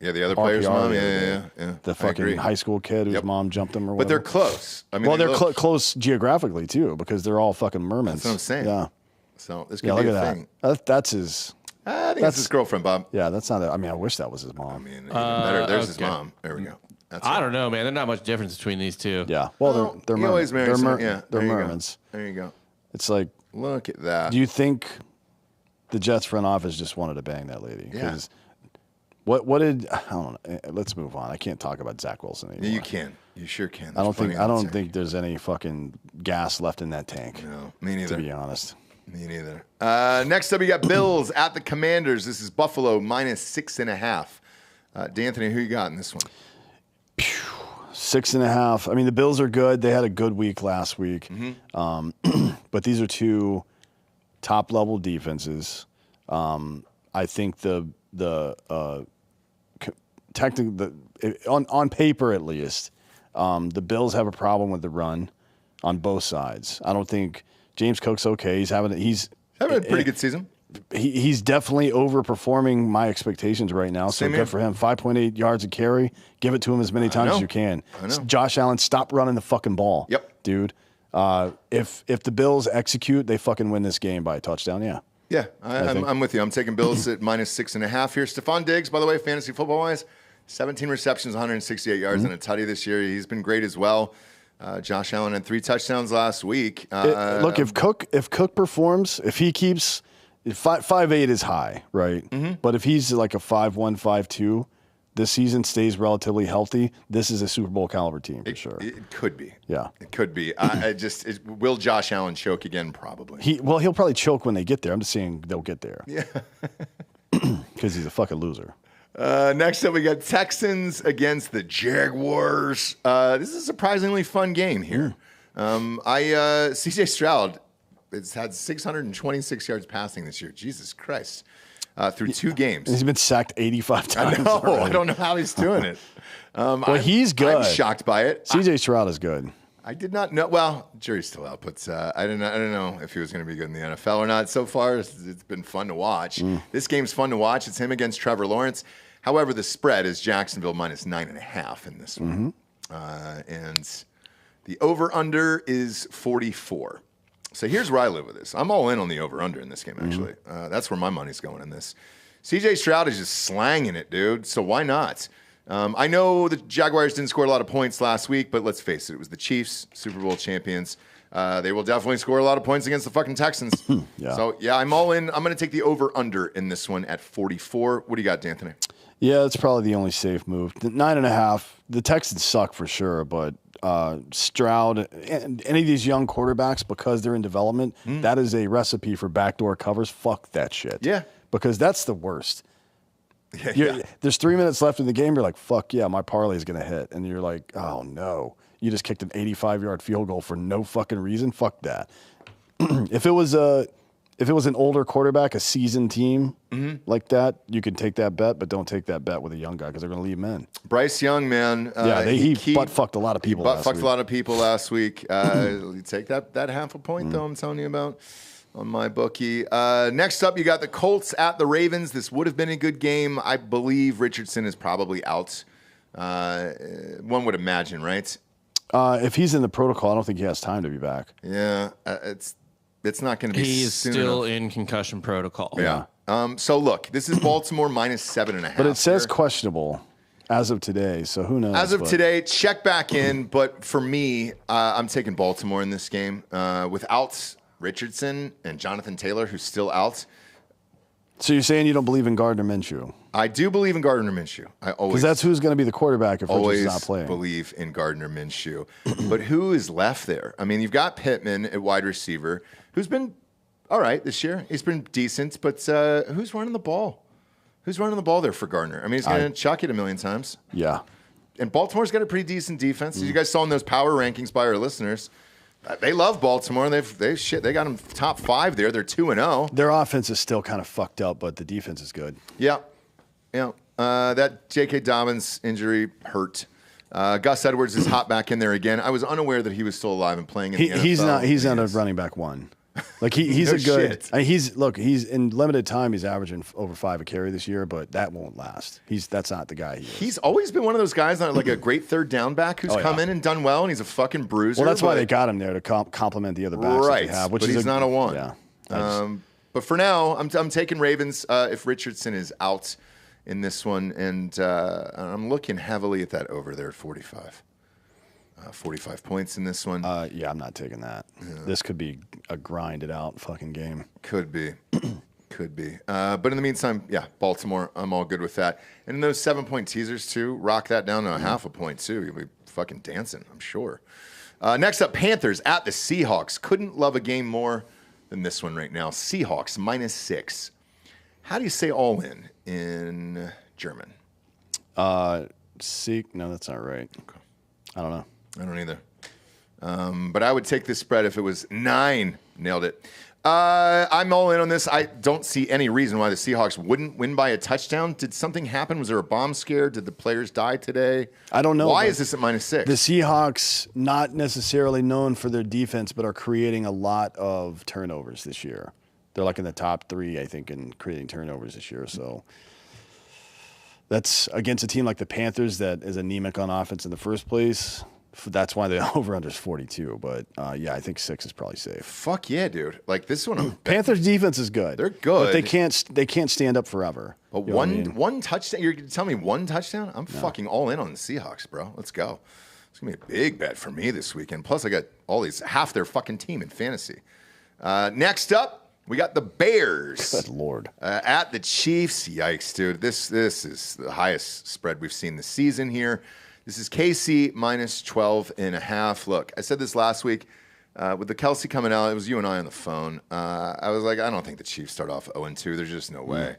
The other player's mom. Yeah. The fucking high school kid whose mom jumped him or whatever. But they're close. I mean, they're close geographically too, because they're all fucking mermaids. That's what I'm saying. Yeah. So this could be a thing. That's his. I think that's his girlfriend, Bob. Yeah, that's not. I mean, I wish that was his mom. I mean, even better. There's his mom. There we go. I don't know, man. There's not much difference between these two. Yeah. Well, they're mermaids. They're mermaids. There you go. It's like, look at that. Do you think the Jets front office just wanted to bang that lady? Yeah. What did I don't know? Let's move on. I can't talk about Zach Wilson anymore. Yeah, you can. You sure can. I don't think there's any fucking gas left in that tank. No, me neither. To be honest. Me neither. Next up, we got Bills at the Commanders. This is Buffalo minus 6.5. D'Anthony, who you got in this one? 6.5. I mean, the Bills are good. They had a good week last week. But these are two top-level defenses. I think technically, on paper at least, the Bills have a problem with the run on both sides. I don't think James Cook's okay. He's having a pretty good season. He's definitely overperforming my expectations right now. So good for him. 5.8 yards a carry. Give it to him as many times as you can. I know. Josh Allen, stop running the fucking ball. Yep, dude. If the Bills execute, they fucking win this game by a touchdown. Yeah. Yeah, I'm with you. I'm taking Bills at minus 6.5 here. Stephon Diggs, by the way, fantasy football-wise, 17 receptions, 168 yards and a tutty this year. He's been great as well. Josh Allen had 3 touchdowns last week. Look, if Cook performs, if he keeps 5'8" is high, right? But if he's like a 5'1", 5'2", this season stays relatively healthy, this is a Super Bowl caliber team for sure. It could be. Yeah. It could be. Will Josh Allen choke again? Probably. He'll probably choke when they get there. I'm just saying they'll get there. Yeah. Because he's a fucking loser. Next up, we got Texans against the Jaguars. This is a surprisingly fun game here. C.J. Stroud has had 626 yards passing this year. Jesus Christ. through 2 games. He's been sacked 85 times. I know. already. I don't know how he's doing it. He's good. I'm shocked by it. CJ Stroud is good. I did not know. Well, jury's still out, but I don't know if he was going to be good in the NFL or not. So far, it's been fun to watch. This game's fun to watch. It's him against Trevor Lawrence. However, the spread is Jacksonville minus 9.5 in this one. And the over-under is 44. So here's where I live with this. I'm all in on the over-under in this game, actually. That's where my money's going in this. CJ Stroud is just slanging it, dude. So why not? I know the Jaguars didn't score a lot of points last week, but let's face it, it was the Chiefs, Super Bowl champions. They will definitely score a lot of points against the fucking Texans. So, yeah, I'm all in. I'm going to take the over-under in this one at 44. What do you got, D'Anthony? Yeah, that's probably the only safe move. 9.5. The Texans suck for sure, but Stroud and any of these young quarterbacks, because they're in development, that is a recipe for backdoor covers. Fuck that shit. Yeah. Because that's the worst. Yeah. There's 3 minutes left in the game. You're like, fuck yeah, my parlay is going to hit. And you're like, oh, no. You just kicked an 85-yard field goal for no fucking reason. Fuck that. If it was an older quarterback, a seasoned team like that, you could take that bet, but don't take that bet with a young guy because they're going to leave him in. Bryce Young, man. He butt-fucked a lot of people last week. Butt-fucked a lot of people last week. You take that half a point, though, I'm telling you about. On MyBookie. Next up, you got the Colts at the Ravens. This would have been a good game. I believe Richardson is probably out. One would imagine, right? If he's in the protocol, I don't think he has time to be back. Yeah, it's not going to be. He's soon still enough. in concussion protocol. Yeah. So look, this is Baltimore minus 7.5. But it says here. questionable as of today, so who knows? As of today, check back in. But for me, I'm taking Baltimore in this game without Richardson and Jonathan Taylor, who's still out. So you're saying you don't believe in Gardner Minshew? I do believe in Gardner Minshew. I always Because that's who's going to be the quarterback if always Richardson's not playing. believe in Gardner Minshew. But who is left there? I mean, you've got Pittman at wide receiver, who's been all right this year. He's been decent, but who's running the ball? Who's running the ball there for Gardner? I mean, he's going to chuck it a million times. Yeah. And Baltimore's got a pretty decent defense. As you guys saw in those power rankings by our listeners, they love Baltimore, and they got them top 5 there. They're 2-0. Their offense is still kind of fucked up, but the defense is good. Yeah. That J.K. Dobbins injury hurt. Gus Edwards is hot back in there again. I was unaware that he was still alive and playing in the NFL. He's not a running back one. Like he's No a good. shit. He's in limited time. He's averaging over 5 a carry this year, but that won't last. That's not the guy he is. He's always been one of those guys, like a great third down back who's come in and done well, and he's a fucking bruiser. Well, that's why they got him there to complement the other backs that they have. Which but is he's not a one. Yeah. But for now, I'm taking Ravens if Richardson is out in this one, and I'm looking heavily at that over there at 45. 45 points in this one. Yeah, I'm not taking that. Yeah. This could be a grinded out fucking game. Could be. But in the meantime, yeah, Baltimore, I'm all good with that. And in those 7-point teasers, too, rock that down to a half a point, too. You'll be fucking dancing, I'm sure. Next up, Panthers at the Seahawks. Couldn't love a game more than this one right now. Seahawks minus 6. How do you say all in German? Sieg? No, that's not right. Okay. I don't know. I don't either. But I would take this spread if it was 9. Nailed it. I'm all in on this. I don't see any reason why the Seahawks wouldn't win by a touchdown. Did something happen? Was there a bomb scare? Did the players die today? I don't know. Why is this at minus 6? The Seahawks, not necessarily known for their defense, but are creating a lot of turnovers this year. They're like in the top 3, I think, in creating turnovers this year. So that's against a team like the Panthers that is anemic on offense in the first place. That's why the over-under is 42. But, yeah, I think 6 is probably safe. Fuck yeah, dude. Like, this one. Panthers' defense is good. They're good. But they can't stand up forever. But one touchdown. You're telling me one touchdown? I'm fucking all in on the Seahawks, bro. Let's go. It's going to be a big bet for me this weekend. Plus, I got half their fucking team in fantasy. Next up, we got the Bears. Good Lord. At the Chiefs. Yikes, dude. This is the highest spread we've seen this season here. This is KC minus 12.5. Look, I said this last week. With the Kelsey coming out, it was you and I on the phone. I was like, I don't think the Chiefs start off 0-2. There's just no way.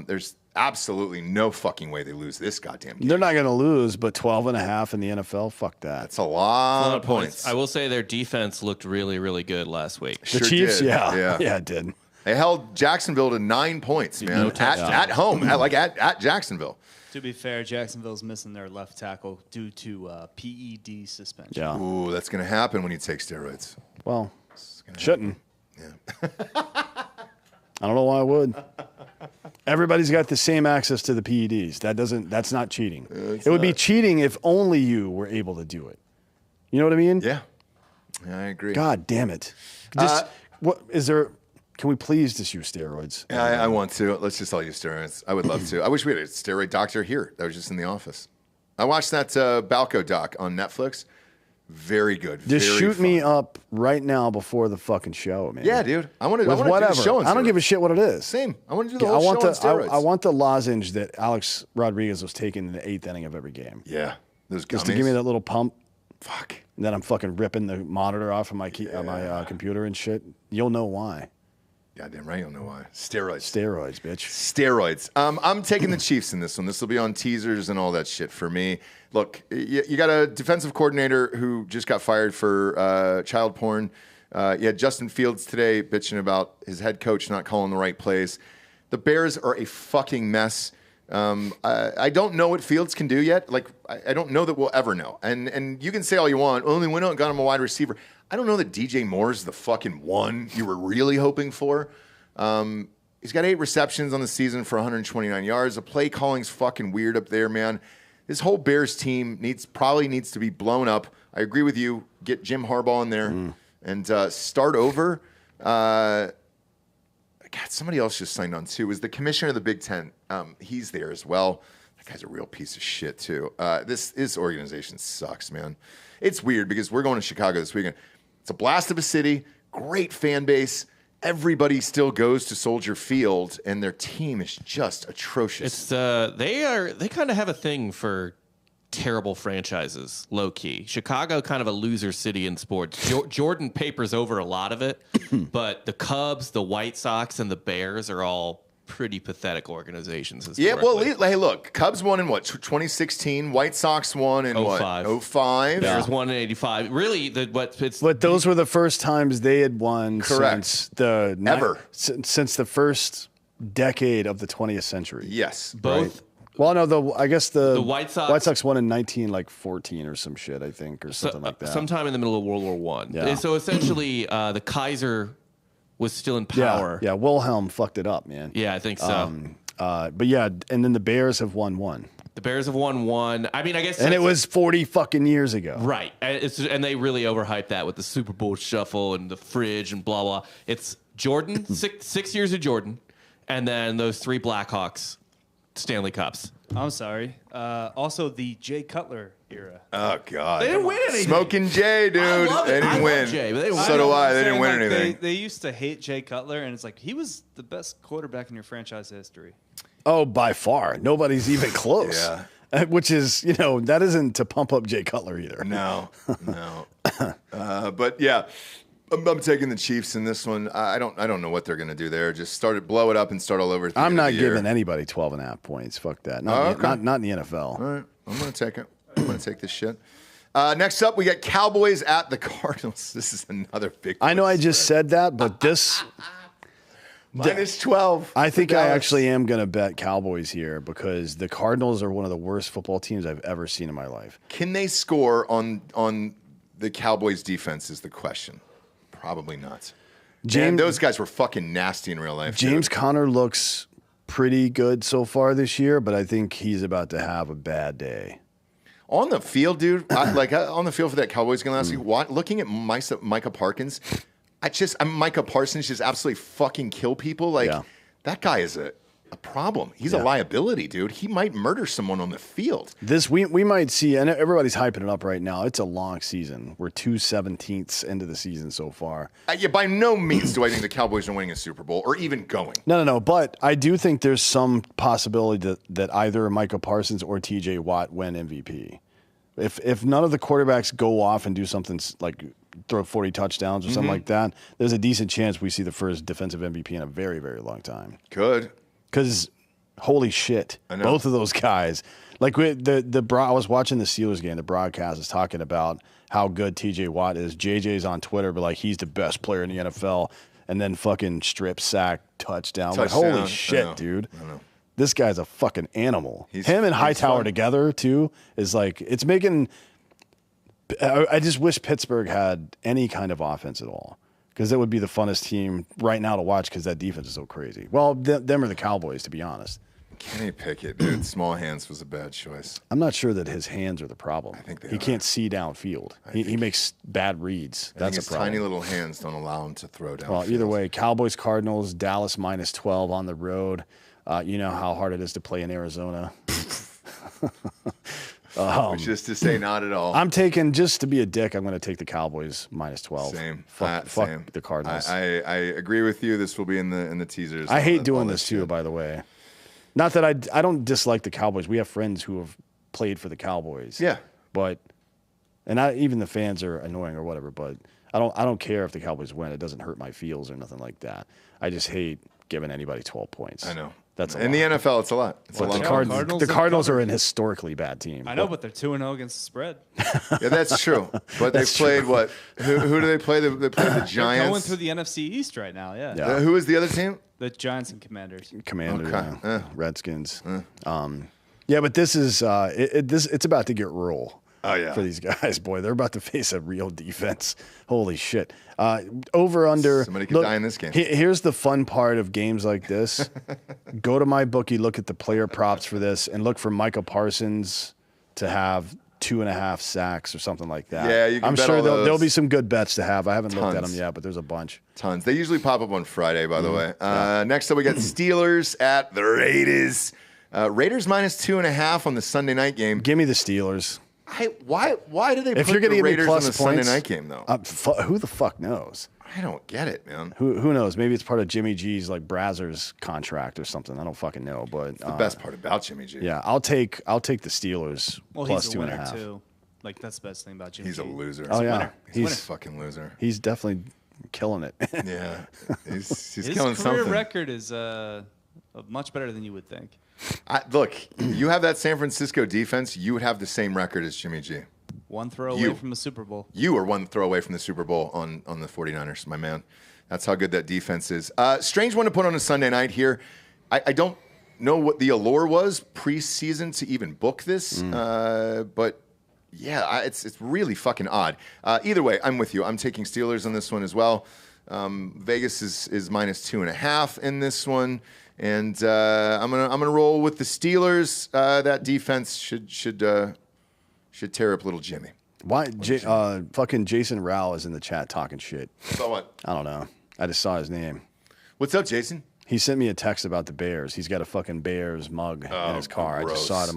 There's absolutely no fucking way they lose this goddamn game. They're not going to lose, but 12.5 in the NFL, fuck that. That's a lot of points. I will say their defense looked really, really good last week. The Chiefs, did. yeah, it did. They held Jacksonville to 9 points, man. No at home, at Jacksonville. To be fair, Jacksonville's missing their left tackle due to PED suspension. Yeah. Ooh, that's going to happen when you take steroids. Well, shouldn't. Yeah. I don't know why I would. Everybody's got the same access to the PEDs. That's not cheating. It would be cheating if only you were able to do it. You know what I mean? Yeah, I agree. God damn it. What is there? Can we please just use steroids? Yeah, I want to. Let's just all use steroids. I would love to. I wish we had a steroid doctor here that was just in the office. I watched that Balco doc on Netflix. Very good. Just very shoot fun. me up right now before the fucking show, man. Yeah, dude. I want to do Whatever. the show on I don't steroids. give a shit what it is. Same. I want to do the whole I want show the on steroids. I want the lozenge that Alex Rodriguez was taking in the 8th inning of every game. Yeah, those gummies. Just to give me that little pump. Fuck. And then I'm fucking ripping the monitor off of my computer and shit. You'll know why. Goddamn right, you'll know why. Steroids. Steroids, bitch. Steroids. I'm taking the Chiefs in this one. This will be on teasers and all that shit for me. Look, you got a defensive coordinator who just got fired for child porn. You had Justin Fields today bitching about his head coach not calling the right plays. The Bears are a fucking mess. I don't know what Fields can do yet. Like, I don't know that we'll ever know. And you can say all you want. Only went out and got him a wide receiver. I don't know that DJ Moore's the fucking one you were really hoping for. He's got 8 receptions on the season for 129 yards. The play calling's fucking weird up there, man. This whole Bears team probably needs to be blown up. I agree with you. Get Jim Harbaugh in there and start over. God, somebody else just signed on too. It was the commissioner of the Big Ten. He's there as well. That guy's a real piece of shit too. This organization sucks, man. It's weird because we're going to Chicago this weekend. It's a blast of a city, great fan base. Everybody still goes to Soldier Field, and their team is just atrocious. It's they kind of have a thing for terrible franchises, low key. Chicago, kind of a loser city in sports. Jordan papers over a lot of it, but the Cubs, the White Sox, and the Bears are all pretty pathetic organizations. Yeah, well, hey, look, Cubs won in what, 2016? White Sox won in 05. what, 05? Bears won in 85. Really, But those were the first times they had won since since the first decade of the 20th century. Yes. both. Right? Well, I guess the White Sox won in 1914 or some shit, I think, or something like that. Sometime in the middle of World War I. Yeah. So essentially, the Kaiser was still in power. Yeah, Wilhelm fucked it up, man. Yeah, I think so. But yeah, and then the Bears have won one. The Bears have won one. I mean, I guess. And it was 40 fucking years ago. Right. And they really overhyped that with the Super Bowl shuffle and the fridge and blah, blah. It's Jordan, 6 years of Jordan, and then those 3 Blackhawks Stanley Cups. I'm sorry. Also, the Jay Cutler era. Oh, God. They didn't win anything. Smoking Jay, dude. I love it. They I didn't love win. Jay, but they didn't So win. do I. They Saying, didn't win like, anything. They used to hate Jay Cutler, and it's like he was the best quarterback in your franchise history. Oh, by far. Nobody's even close. Yeah. Which is, that isn't to pump up Jay Cutler either. No. But yeah, I'm taking the Chiefs in this one. I don't know what they're going to do there. Just blow it up and start all over. I'm not giving anybody 12.5 points. Fuck that. Not in the NFL. All right. I'm going to take it. I'm going to take this shit. Next up, we got Cowboys at the Cardinals. This is another big I know I spread. just said that, but this... Minus 12. I think I actually am going to bet Cowboys here because the Cardinals are one of the worst football teams I've ever seen in my life. Can they score on the Cowboys defense is the question. Probably not. Man, those guys were fucking nasty in real life. James Conner looks pretty good so far this year, but I think he's about to have a bad day. On the field, dude, on the field for that Cowboys game last week, looking at Micah Parsons, Micah Parsons just absolutely fucking kill people. That guy is a problem. He's a liability, dude. He might murder someone on the field. We might see, and everybody's hyping it up right now. It's a long season. We're 2/17 into the season so far. By no means do I think the Cowboys are winning a Super Bowl or even going. No. But I do think there's some possibility that either Micah Parsons or TJ Watt win MVP. If none of the quarterbacks go off and do something like throw 40 touchdowns or something like that, there's a decent chance we see the first defensive MVP in a very, very long time. Good. Because holy shit, I know. both of those guys. Like I was watching the Steelers game. The broadcast is talking about how good TJ Watt is. JJ's on Twitter, but he's the best player in the NFL. and then fucking strip sack touchdown. Like, Touchdown. holy I shit, know. dude. I know. This guy's a fucking animal. Him and he's Hightower fun. together, too, is like, it's making. I just wish Pittsburgh had any kind of offense at all, because it would be the funnest team right now to watch, because that defense is so crazy. Well, them are the Cowboys, to be honest. Kenny Pickett, dude. Small hands was a bad choice. I'm not sure that his hands are the problem. I think he can't see downfield. He makes bad reads. I think That's his a problem. tiny little hands don't allow him to throw down. Well, either way, Cowboys, Cardinals, Dallas -12 on the road. You know how hard it is to play in Arizona. Which is to say, not at all. I'm taking, just to be a dick, I'm going to take the Cowboys -12. Same. Fuck Same. the Cardinals. I agree with you. This will be in the teasers. I hate all doing that this too, shit. by the way. Not that I don't dislike the Cowboys. We have friends who have played for the Cowboys. Yeah. But even the fans are annoying or whatever, but I don't care if the Cowboys win. It doesn't hurt my feels or nothing like that. I just hate giving anybody 12 points. I know. That's a in lot. the NFL, it's a lot. It's But a lot. the Cardinals are an historically bad team. I know, but they're 2-0 against the spread. Yeah, that's true. But they played what? Who do they play? They played the They're Giants. going through the NFC East right now. Yeah. Yeah. Who is the other team? The Giants and Commanders. Commander, Okay. yeah. Redskins. Yeah, but this is it's about to get real. Oh, yeah. For these guys, boy, they're about to face a real defense. Holy shit! Over under. Somebody could die in this game. Here's the fun part of games like this. Go to MyBookie, look at the player props for this, and look for Micah Parsons to have 2.5 sacks or something like that. Yeah, you can I'm bet sure all there'll those. be some good bets to have. I haven't looked at Tons. them yet, but there's a bunch. Tons. They usually pop up on Friday, by the way. Mm-hmm. Next up, we got Steelers at the Raiders. Raiders -2.5 on the Sunday night game. Give me the Steelers. Why do they If put you're going to the give me Raiders on plus the points, Sunday night game, though? Who the fuck knows? I don't get it, man. Who knows? Maybe it's part of Jimmy G's like Brazzers contract or something. I don't fucking know. But The best part about Jimmy G. yeah, I'll take the Steelers Well, plus he's a winner 2.5. too. Like that's the best thing about Jimmy. He's a G. loser. Oh yeah, winner. He's a fucking loser. he's definitely killing it. Yeah. He's His killing career something. record is much better than you would think. Look, you have that San Francisco defense, you would have the same record as Jimmy G. One throw away You. from the Super Bowl. You are one throw away from the Super Bowl on the 49ers, my man. That's how good that defense is. Strange one to put on a Sunday night here. I don't know what the allure was preseason to even book this, but yeah, it's really fucking odd. Either way, I'm with you. I'm taking Steelers on this one as well. Vegas is -2.5 in this one, and I'm gonna roll with the Steelers. That defense should tear up little Jimmy. Why? Fucking Jason Rao is in the chat talking shit. So what? I don't know. I just saw his name. What's up, Jason? He sent me a text about the Bears. He's got a fucking Bears mug in his car. I just saw it on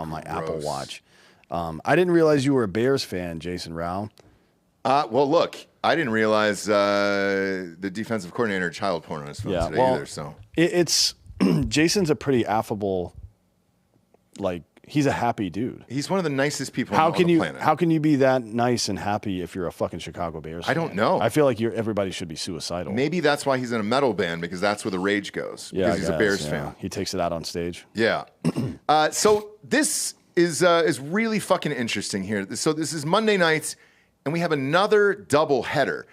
my Apple Watch. I didn't realize you were a Bears fan, Jason Rao. Well, look, I didn't realize the defensive coordinator child porn on his phone today either. So it's Jason's a pretty affable, like he's a happy dude. he's one of the nicest people How on can the you planet. how can you be that nice and happy if you're a fucking Chicago Bears fan? I don't know. I feel like everybody should be suicidal. Maybe that's why he's in a metal band, because that's where the rage goes. Yeah, because he's a Bears yeah. fan. He takes it out on stage. Yeah. So this is really fucking interesting here. So this is Monday night, and we have another double header.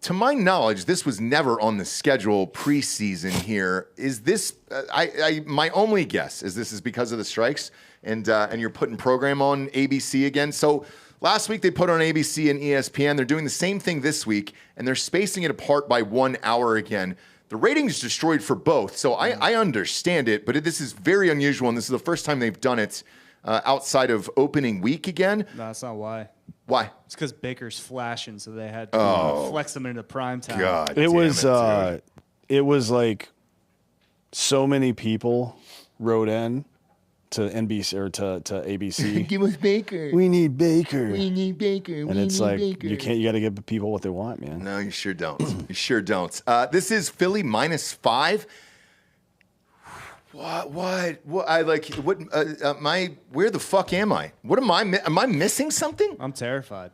To my knowledge, this was never on the schedule preseason here. Is this? My only guess is this is because of the strikes, and you're putting program on ABC again. So last week they put on ABC and ESPN. They're doing the same thing this week, and they're spacing it apart by 1 hour again. The ratings destroyed for both, so I understand it, but this is very unusual, and this is the first time they've done it outside of opening week again. No, that's not why. Why? It's because Baker's flashing, so they had to flex them into prime time. God, It damn was dude. it was like so many people wrote in to NBC or to ABC. Give us Baker. We need Baker. We need Baker. And it's like you got to give the people what they want, man. No, you sure don't. You sure don't. This is Philly -5. What? I like. What? Where the fuck am I? What am I? Am I missing something? I'm terrified.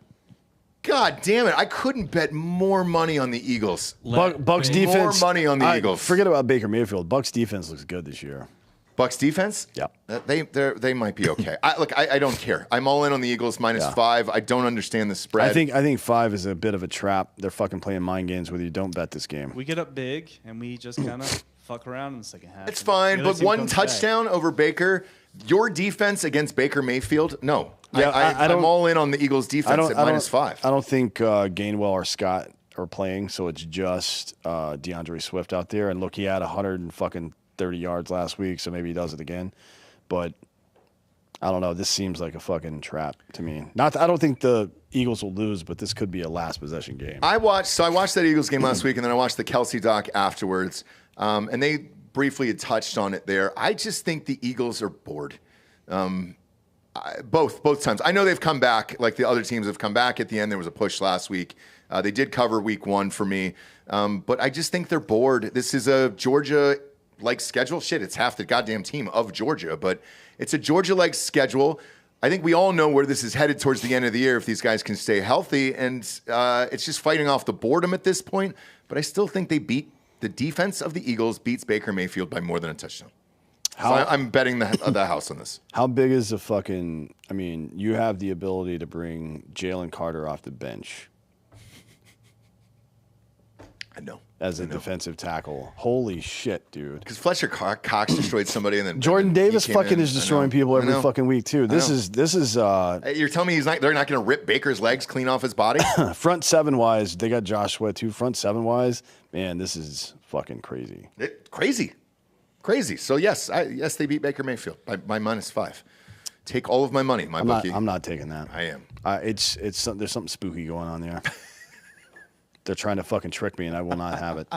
God damn it! I couldn't bet more money on the Eagles. Bucks More defense. money on the Eagles. Forget about Baker Mayfield. Bucks defense looks good this year. Bucks defense? Yeah. They might be okay. I don't care. I'm all in on the Eagles -5. I don't understand the spread. I think 5 is a bit of a trap. They're fucking playing mind games with you. Don't bet this game. We get up big and we just kind of fuck around in the second half. It's fine, The other but team one comes touchdown over Baker. Your defense against Baker Mayfield? No. Yeah, I'm all in on the Eagles defense at -5. I don't think Gainwell or Scott are playing, so it's just DeAndre Swift out there. And look, he had 130 yards last week, so maybe he does it again. But I don't know. This seems like a fucking trap to me. I don't think the Eagles will lose, but this could be a last possession game. I watched that Eagles game last week, and then I watched the Kelsey doc afterwards, and they briefly had touched on it there. I just think the Eagles are bored. Both times. I know they've come back, like the other teams have come back at the end. There was a push last week. They did cover week 1 for me, but I just think they're bored. This is a Georgia-like schedule. Shit, it's half the goddamn team of Georgia, but it's a Georgia-like schedule. I think we all know where this is headed towards the end of the year if these guys can stay healthy, and it's just fighting off the boredom at this point. But I still think the defense of the Eagles beats Baker Mayfield by more than a touchdown. I'm betting the house on this. How big is the fucking? I mean, you have the ability to bring Jalen Carter off the bench. I know. As a defensive tackle. Holy shit, dude. Because Fletcher Cox destroyed somebody, and then Jordan Davis fucking is I destroying know. people every I know. fucking week too. This is You're telling me they're not going to rip Baker's legs clean off his body? front 7 wise. They got Josh Sweat too. Front 7 wise, man, this is fucking crazy. Crazy. So yes, they beat Baker Mayfield by -5. Take all of my money, MyBookie. I'm not taking that. I am. It's there's something spooky going on there. They're trying to fucking trick me, and I will not have it.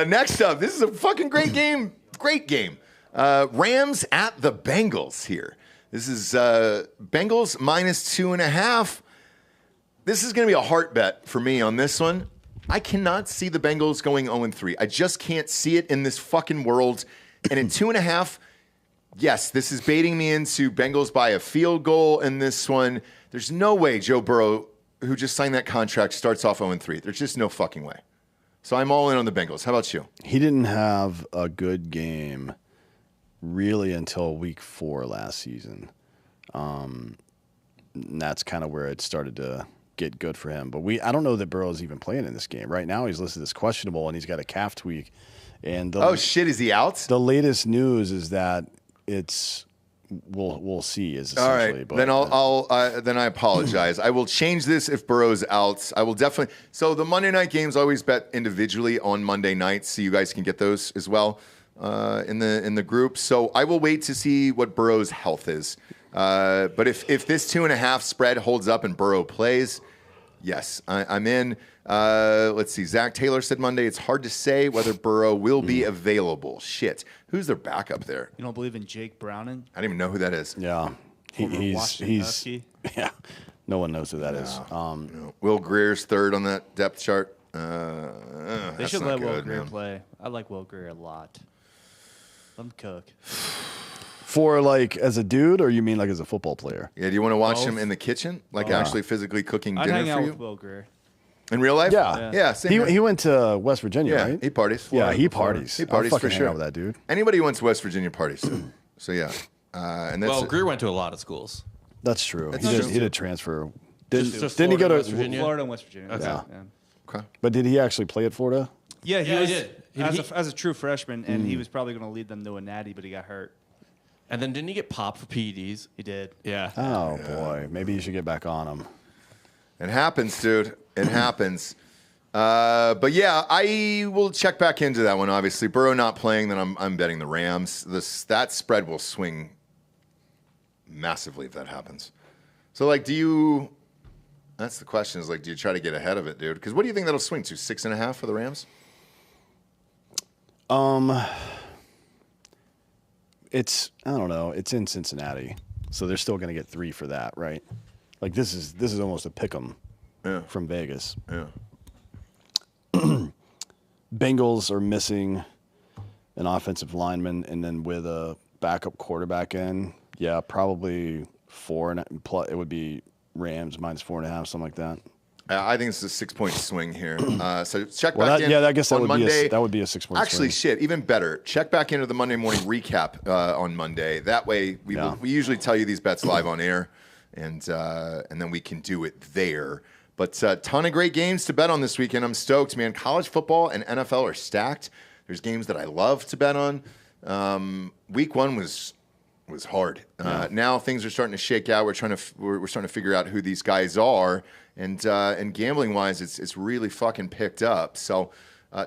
Next up, this is a fucking great game. Great game. Rams at the Bengals here. This is Bengals -2.5. This is going to be a heart bet for me on this one. I cannot see the Bengals going 0-3. I just can't see it in this fucking world. And at 2.5, yes, this is baiting me into Bengals by a field goal in this one. There's no way Joe Burrow, who just signed that contract, starts off 0-3. There's just no fucking way. So I'm all in on the Bengals. How about you? He didn't have a good game really until week 4 last season. And that's kind of where it started to get good for him. But I don't know that Burrow's even playing in this game. Right now he's listed as questionable, and he's got a calf tweak. And Oh shit, is he out? The latest news is that it's we'll see is all essentially. right. But, Then then I apologize. I will change this if Burrow's out. I will definitely. So the Monday night games always bet individually on Monday nights, so you guys can get those as well in the group. So I will wait to see what Burrow's health is. But if this 2.5 spread holds up and Burrow plays, yes, I'm in. Let's see. Zach Taylor said Monday. It's hard to say whether Burrow will be available. Shit. Who's their backup there? You don't believe in Jake Browning? I don't even know who that is. yeah, he's Husky? yeah. No one knows who that is. No. Will Greer's third on that depth chart. They should let Will Greer play. I like Will Greer a lot. Let him cook. For like as a dude, or you mean like as a football player? Yeah, do you want to watch Both. him in the kitchen? Like actually physically cooking I'd dinner hang for out you? with Will Greer. In real life? Yeah. Yeah, same here. He went to West Virginia, Yeah, right? he parties. Yeah, he Florida. parties. He parties I'll fucking for hang sure. out with that dude. Anybody who went to West Virginia parties. So yeah. And that's Well, Greer went to a lot of schools. That's true. That's He true. did transfer. Just Didn't he go Florida, to West Virginia? Florida and West Virginia. Okay. Yeah. okay. But did he actually play at Florida? Yeah, he Yeah, he was did. as a true freshman, and he was probably going to lead them to a natty, but he got hurt. And then didn't he get popped for PEDs? He did. Yeah. Oh boy, maybe you should get back on him. It happens, dude. It happens. But yeah, I will check back into that one. Obviously, Burrow not playing, then I'm betting the Rams. That spread will swing massively if that happens. So like, that's the question, is like, do you try to get ahead of it, dude? Because what do you think that'll swing to? 6.5 for the Rams? I don't know. It's in Cincinnati, so they're still going to get 3 for that, right? Like this is almost a pick 'em from Vegas. Yeah. Bengals are missing an offensive lineman, and then with a backup quarterback in, yeah, probably 4 and plus. It would be Rams -4.5, something like that. I think it's a 6-point swing here. So check Well, back in. I guess that on would Monday. that would be a 6-point Actually, swing. shit, even better. Check back into the Monday morning recap on Monday. That way, we usually tell you these bets live on air, and then we can do it there. But a ton of great games to bet on this weekend. I'm stoked, man. College football and NFL are stacked. There's games that I love to bet on. Week 1 was hard. Now things are starting to shake out. We're starting to figure out who these guys are, and gambling wise, it's really fucking picked up. So,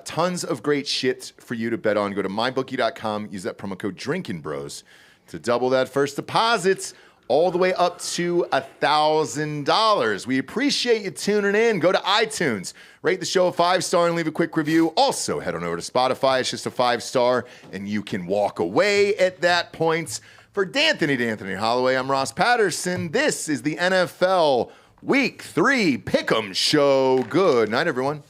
tons of great shit for you to bet on. Go to mybookie.com. Use that promo code Drinkin Bros to double that first deposits all the way up to $1,000. We appreciate you tuning in. Go to iTunes, rate the show a 5-star, and leave a quick review. Also, head on over to Spotify. It's just a 5-star, and you can walk away at that point. For D'Anthony Holloway, I'm Ross Patterson. This is the NFL Week 3 Pick'em Show. Good night, everyone.